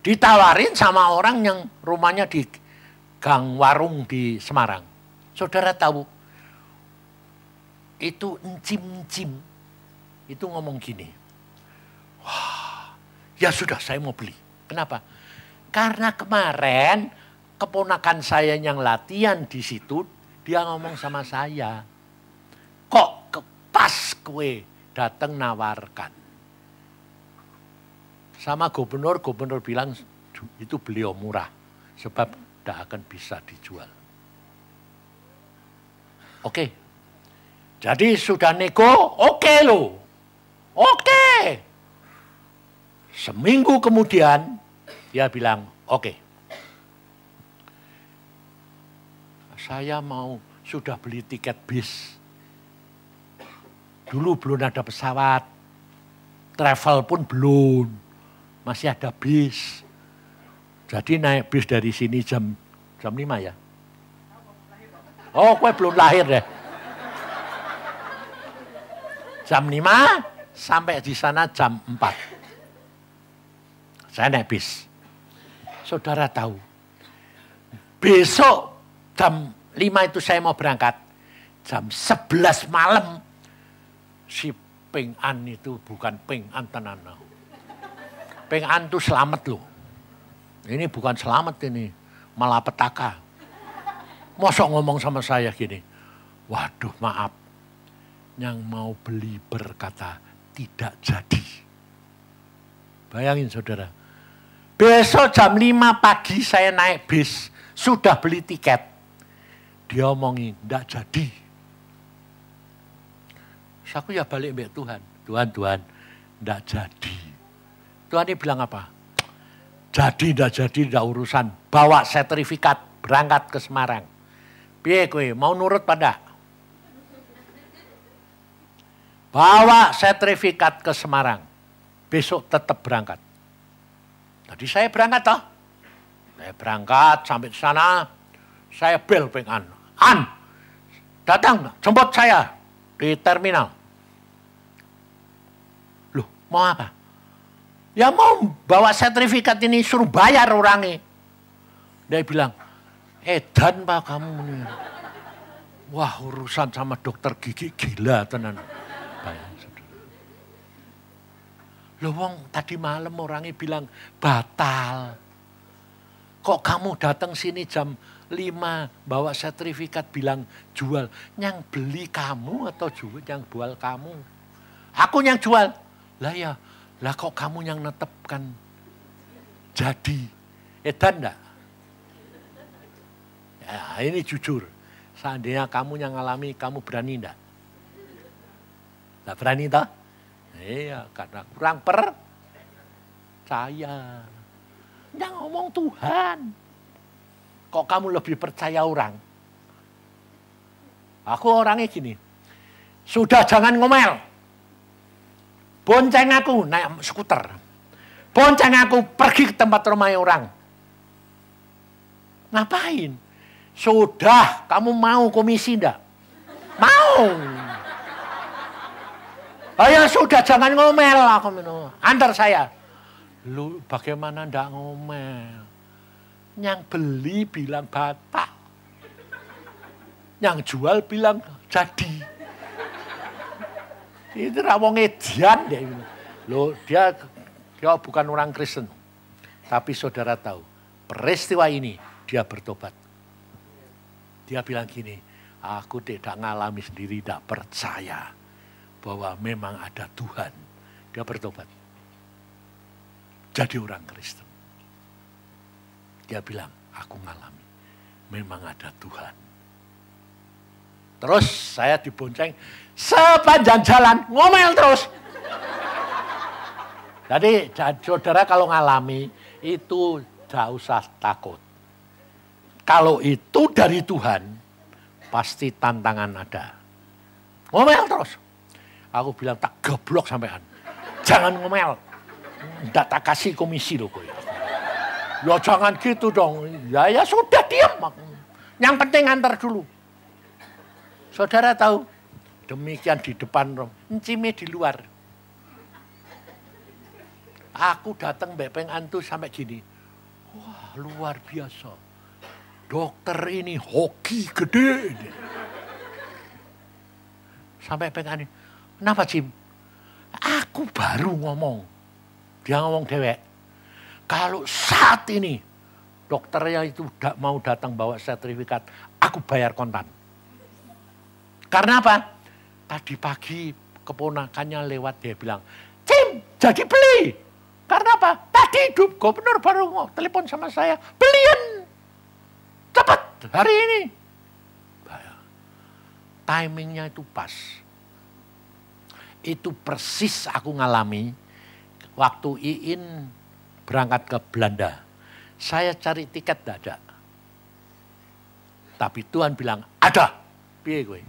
Ditawarin sama orang yang rumahnya di Gang Warung di Semarang. Saudara tahu, itu encim-encim. Itu ngomong gini, wah, ya sudah saya mau beli. Kenapa? Karena kemarin keponakan saya yang latihan di situ, dia ngomong sama saya, kok pas kue datang nawarkan. Sama gubernur bilang itu beliau murah, sebab tidak akan bisa dijual. Oke, jadi sudah nego, oke loh. Oke. Seminggu kemudian dia bilang, oke. Saya sudah beli tiket bis. Dulu belum ada pesawat. Travel pun belum. Masih ada bis. Jadi naik bis dari sini jam 5 ya. Oh, gue belum lahir deh. Jam 5. Sampai di sana jam 4. Saya naik bis. Saudara tahu, besok jam 5 itu saya mau berangkat. Jam 11 malam, si Peng An itu bukan Peng An tenan. Peng An itu selamat loh. Ini bukan selamat ini, malah petaka. Mosok ngomong sama saya gini, waduh maaf, yang mau beli berkata, tidak jadi. Bayangin saudara. Besok jam 5 pagi saya naik bis. Sudah beli tiket. Dia omongin, tidak jadi. Aku ya balik mbak Tuhan. Tuhan, tidak jadi. Tuhan ini bilang apa? Jadi, tidak jadi, tidak urusan. Bawa sertifikat, berangkat ke Semarang. Piye kowe, mau nurut pada? Bawa sertifikat ke Semarang. Besok tetap berangkat. Jadi saya berangkat toh. Saya berangkat sampai di sana. Saya bel Peng An. An, datang jemput saya di terminal. Loh, mau apa? Ya mau bawa sertifikat ini suruh bayar orangnya. Dia bilang, edan pak kamu ini. Wah urusan sama dokter gigi gila tenan. Loh wong tadi malam orangnya bilang batal. Kok kamu datang sini jam 5 bawa sertifikat bilang jual. Yang beli kamu atau jual yang jual kamu? Aku yang jual. Lah ya, lah kok kamu yang netepkan jadi. Edan enggak? Ya ini jujur. Seandainya kamu yang alami, kamu berani enggak? Enggak berani toh? Iya, karena kurang percaya. Yang ngomong Tuhan. Kok kamu lebih percaya orang? Aku orangnya gini. Sudah jangan ngomel. Bonceng aku naik skuter. Bonceng aku pergi ke tempat rumah orang. Ngapain? Sudah, kamu mau komisi enggak? Mau. Ayo sudah jangan ngomel, aku minum. Antar saya. Lu bagaimana ndak ngomel? Yang beli bilang batal. Yang jual bilang jadi. Itu rawong edian deh. Loh, dia bukan orang Kristen. Tapi saudara tahu, peristiwa ini dia bertobat. Dia bilang gini, aku tidak ngalami sendiri, tidak percaya bahwa memang ada Tuhan. Dia bertobat. Jadi orang Kristen. Dia bilang, aku ngalami. Memang ada Tuhan. Terus saya dibonceng sepanjang jalan, ngomel terus. Jadi saudara kalau ngalami, itu tidak usah takut. Kalau itu dari Tuhan, pasti tantangan ada. Ngomel terus. Aku bilang tak geblok sampean. Jangan ngomel. Tidak tak kasih komisi loh. Ya jangan gitu dong. Ya sudah diam. Yang penting antar dulu. Saudara tahu, demikian di depan, encime di luar. Aku datang bepeng antu sampai gini. Wah luar biasa. Dokter ini hoki gede. Sampai pengen, kenapa Jim? Aku baru ngomong. Dia ngomong dewek. Kalau saat ini dokternya itu mau datang bawa sertifikat, aku bayar kontan. Karena apa? Tadi pagi keponakannya lewat, dia bilang, Jim jadi beli. Karena apa? Tadi gubernur baru telepon sama saya, beliin. Cepat hari ini. Timingnya itu pas. Itu persis aku ngalami waktu Iin berangkat ke Belanda. Saya cari tiket tidak ada. Tapi Tuhan bilang, ada. Piye gue?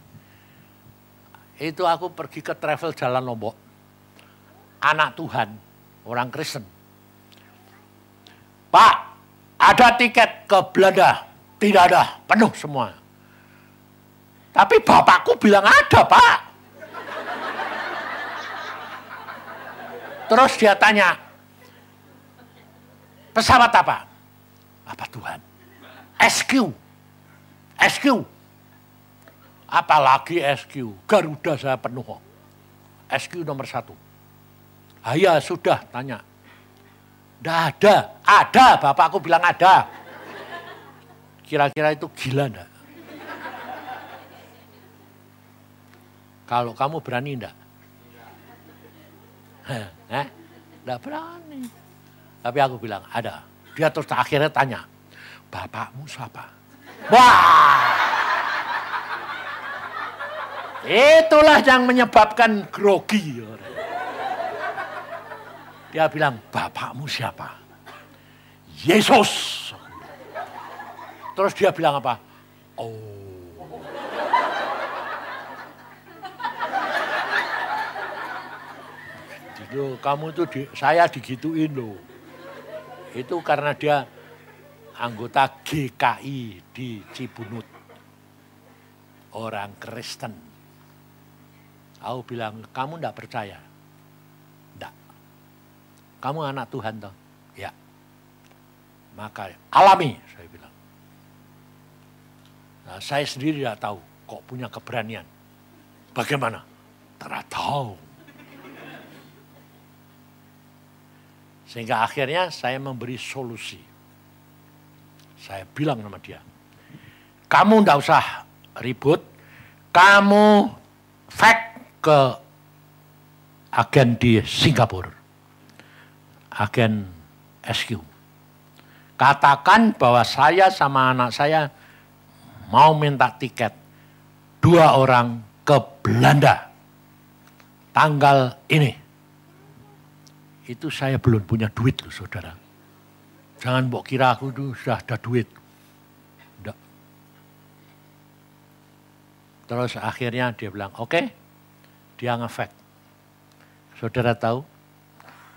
Itu aku pergi ke travel Jalan Lombok. Anak Tuhan, orang Kristen. Pak, ada tiket ke Belanda. Tidak ada, penuh semua. Tapi bapakku bilang ada, Pak. Terus dia tanya, pesawat apa? Apa Tuhan? SQ. SQ. Apalagi SQ. Garuda saya penuh. SQ nomor 1. Ya sudah, tanya. Tidak ada. Ada, bapakku bilang ada. Kira-kira itu gila enggak? Kalau kamu berani enggak? Enggak berani. Tapi aku bilang ada. Dia terus akhirnya tanya, bapakmu siapa? Wah! Itulah yang menyebabkan grogi. Dia bilang, bapakmu siapa? Yesus. Terus dia bilang apa? Oh. Loh, kamu itu saya digituin loh. Itu karena dia anggota GKI di Cibunut. Orang Kristen. Aku bilang, kamu enggak percaya? Enggak. Kamu anak Tuhan toh? Ya. Maka alami, saya bilang. Nah, saya sendiri tidak tahu kok punya keberanian. Bagaimana? Tidak tahu. Sehingga akhirnya saya memberi solusi. Saya bilang sama dia, kamu tidak usah ribut, kamu fax ke agen di Singapura, agen SQ. Katakan bahwa saya sama anak saya mau minta tiket 2 orang ke Belanda tanggal ini. Itu saya belum punya duit loh saudara. Jangan mbok kira aku itu sudah ada duit. Enggak. Terus akhirnya dia bilang oke. Dia nge-fax. Saudara tahu,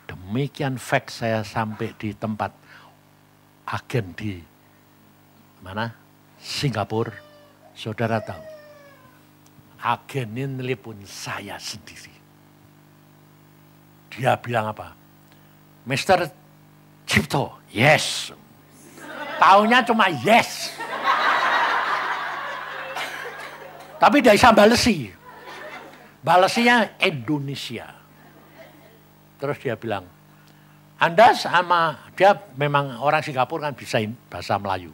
demikian fax saya sampai di tempat agen di mana? Singapura. Saudara tahu, agen ini telepon saya sendiri. Dia bilang apa? Mr. Cipto, yes. Taunya cuma yes. Tapi dia bisa balesi. Balesinya Indonesia. Terus dia bilang, Anda sama, dia memang orang Singapura kan bisa bahasa Melayu.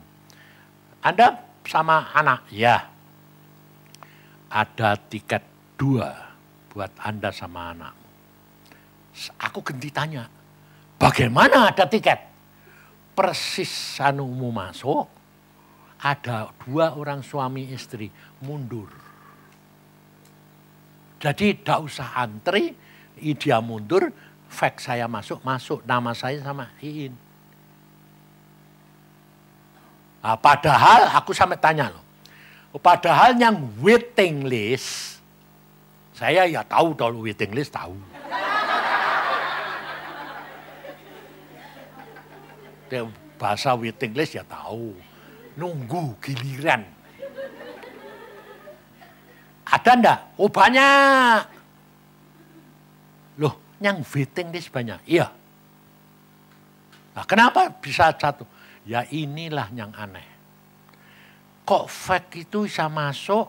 Anda sama anak. Ya, ada tiket 2 buat Anda sama anakmu. Aku ganti tanya, bagaimana ada tiket? Persis sanumu masuk, ada 2 orang suami istri mundur. Jadi tidak usah antri, dia mundur, fax saya masuk, nama saya sama Iin. Nah, padahal aku sampai tanya loh, padahal yang waiting list, saya ya tahu kalau waiting list tahu. Bahasa waiting list ya tahu, nunggu giliran. Ada ndak? Oh banyak. Loh, yang waiting list banyak? Iya. Nah, kenapa bisa satu? Ya inilah yang aneh. Kok fake itu bisa masuk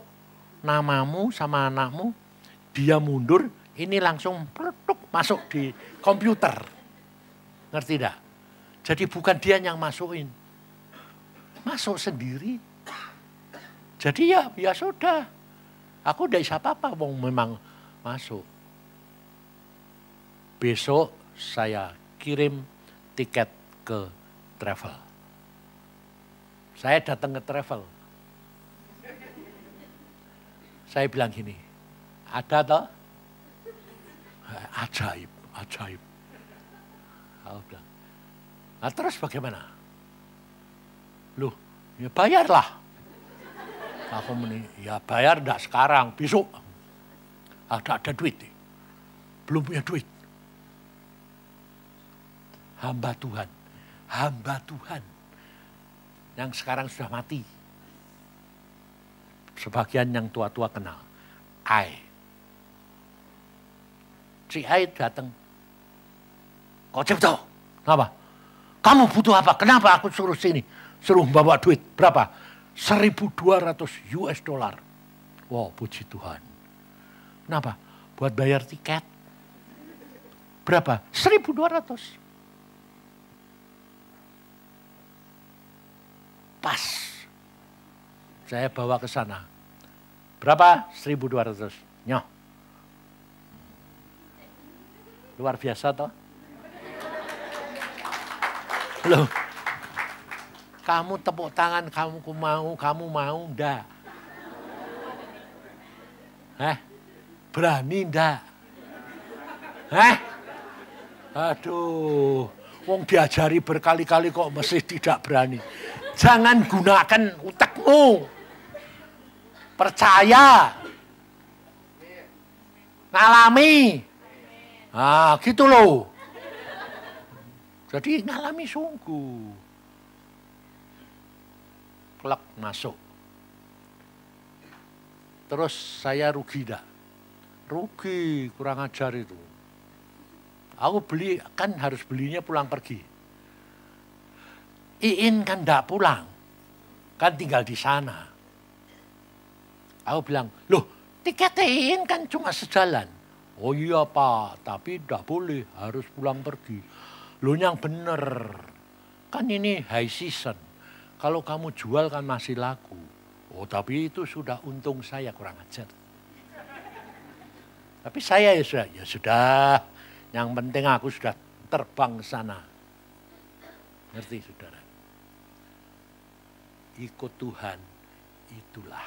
namamu sama anakmu, dia mundur, ini langsung masuk di komputer. Ngerti tidak? Jadi bukan dia yang masukin. Masuk sendiri. Jadi ya sudah. Aku tidak bisa apa-apa, memang masuk. Besok saya kirim tiket ke travel. Saya datang ke travel. Saya bilang gini, ada toh? Ajaib. Aku bilang, nah terus bagaimana? Loh, ya bayarlah. Aku ya bayar enggak sekarang, besok. Ada duit. Belum punya duit. Hamba Tuhan. Yang sekarang sudah mati. Sebagian yang tua-tua kenal. Si Ai datang. Kok cepet? Kenapa? Kamu butuh apa? Kenapa aku suruh sini? Suruh bawa duit. Berapa? 1.200 US dollar. Wow, puji Tuhan. Kenapa? Buat bayar tiket. Berapa? 1.200. Pas. Saya bawa ke sana. Berapa? 1.200. Nyoh. Luar biasa toh? Loh. Kamu tepuk tangan, kamu mau enggak? Berani enggak? Aduh, wong diajari berkali-kali kok mesti tidak berani. Jangan gunakan utekmu. Percaya. Ngalami. Nah, gitu loh. Jadi ngalami sungguh. Klek masuk. Terus saya rugi dah. Rugi, kurang ajar itu. Aku beli, kan harus belinya pulang pergi. Iin kan enggak pulang. Kan tinggal di sana. Aku bilang, loh tiket Iin kan cuma sejalan. Oh iya Pak, tapi enggak boleh, harus pulang pergi. Loh yang bener, kan ini high season. Kalau kamu jual kan masih laku. Oh tapi itu sudah untung saya, kurang ajar. Tapi saya ya sudah, yang penting aku sudah terbang ke sana. Ngerti saudara? Ikut Tuhan, itulah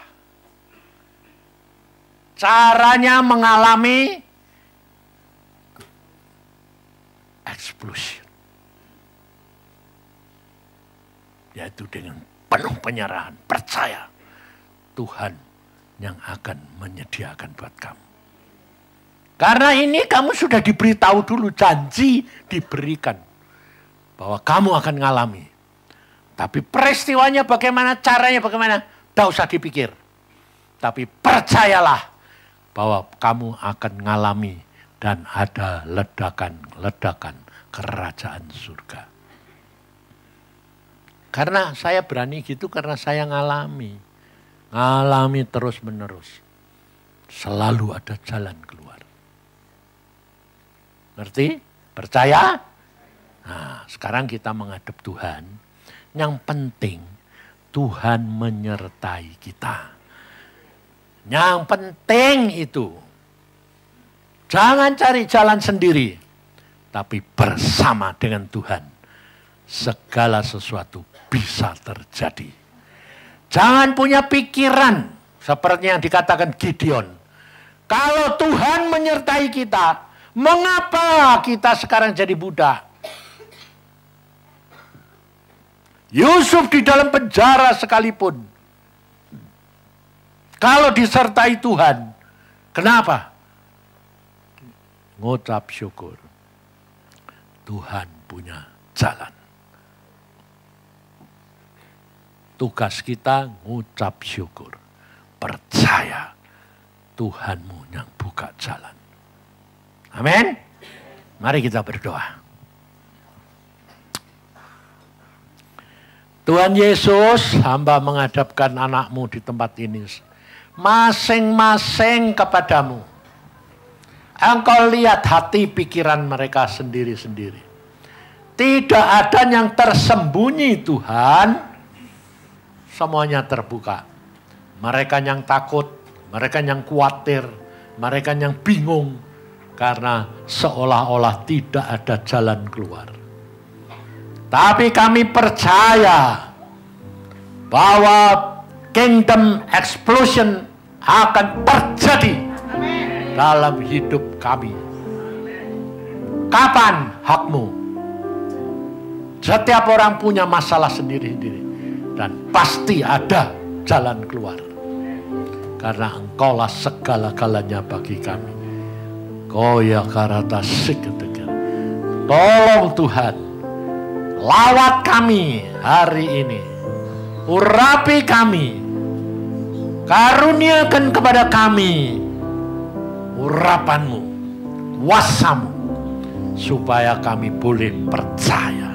caranya mengalami explosion. Yaitu dengan penuh penyerahan, percaya Tuhan yang akan menyediakan buat kamu. Karena ini kamu sudah diberitahu dulu, janji diberikan bahwa kamu akan ngalami. Tapi peristiwanya bagaimana, caranya bagaimana, tidak usah dipikir. Tapi percayalah bahwa kamu akan ngalami dan ada ledakan-ledakan kerajaan surga. Karena saya berani gitu karena saya ngalami. Ngalami terus menerus. Selalu ada jalan keluar. Ngerti? Percaya? Nah, sekarang kita menghadap Tuhan. Yang penting Tuhan menyertai kita. Yang penting itu, jangan cari jalan sendiri, tapi bersama dengan Tuhan. Segala sesuatu bisa terjadi. Jangan punya pikiran seperti yang dikatakan Gideon. Kalau Tuhan menyertai kita, mengapa kita sekarang jadi budak? Yusuf di dalam penjara sekalipun, kalau disertai Tuhan, kenapa? Ngucap syukur. Tuhan punya jalan. Tugas kita ngucap syukur. Percaya Tuhanmu yang buka jalan. Amin. Mari kita berdoa. Tuhan Yesus, hamba menghadapkan anakmu di tempat ini. Masing-masing kepadamu. Engkau lihat hati pikiran mereka sendiri-sendiri. Tidak ada yang tersembunyi Tuhan. Semuanya terbuka. Mereka yang takut, mereka yang khawatir, mereka yang bingung. Karena seolah-olah tidak ada jalan keluar. Tapi kami percaya bahwa kingdom explosion akan terjadi dalam hidup kami. Kapan hakmu? Setiap orang punya masalah sendiri-sendiri. Dan pasti ada jalan keluar. Karena engkaulah segala-galanya bagi kami. Koya karata siketega. Tolong Tuhan. Lawat kami hari ini. Urapi kami. Karuniakan kepada kami urapanmu, kuasamu, supaya kami boleh percaya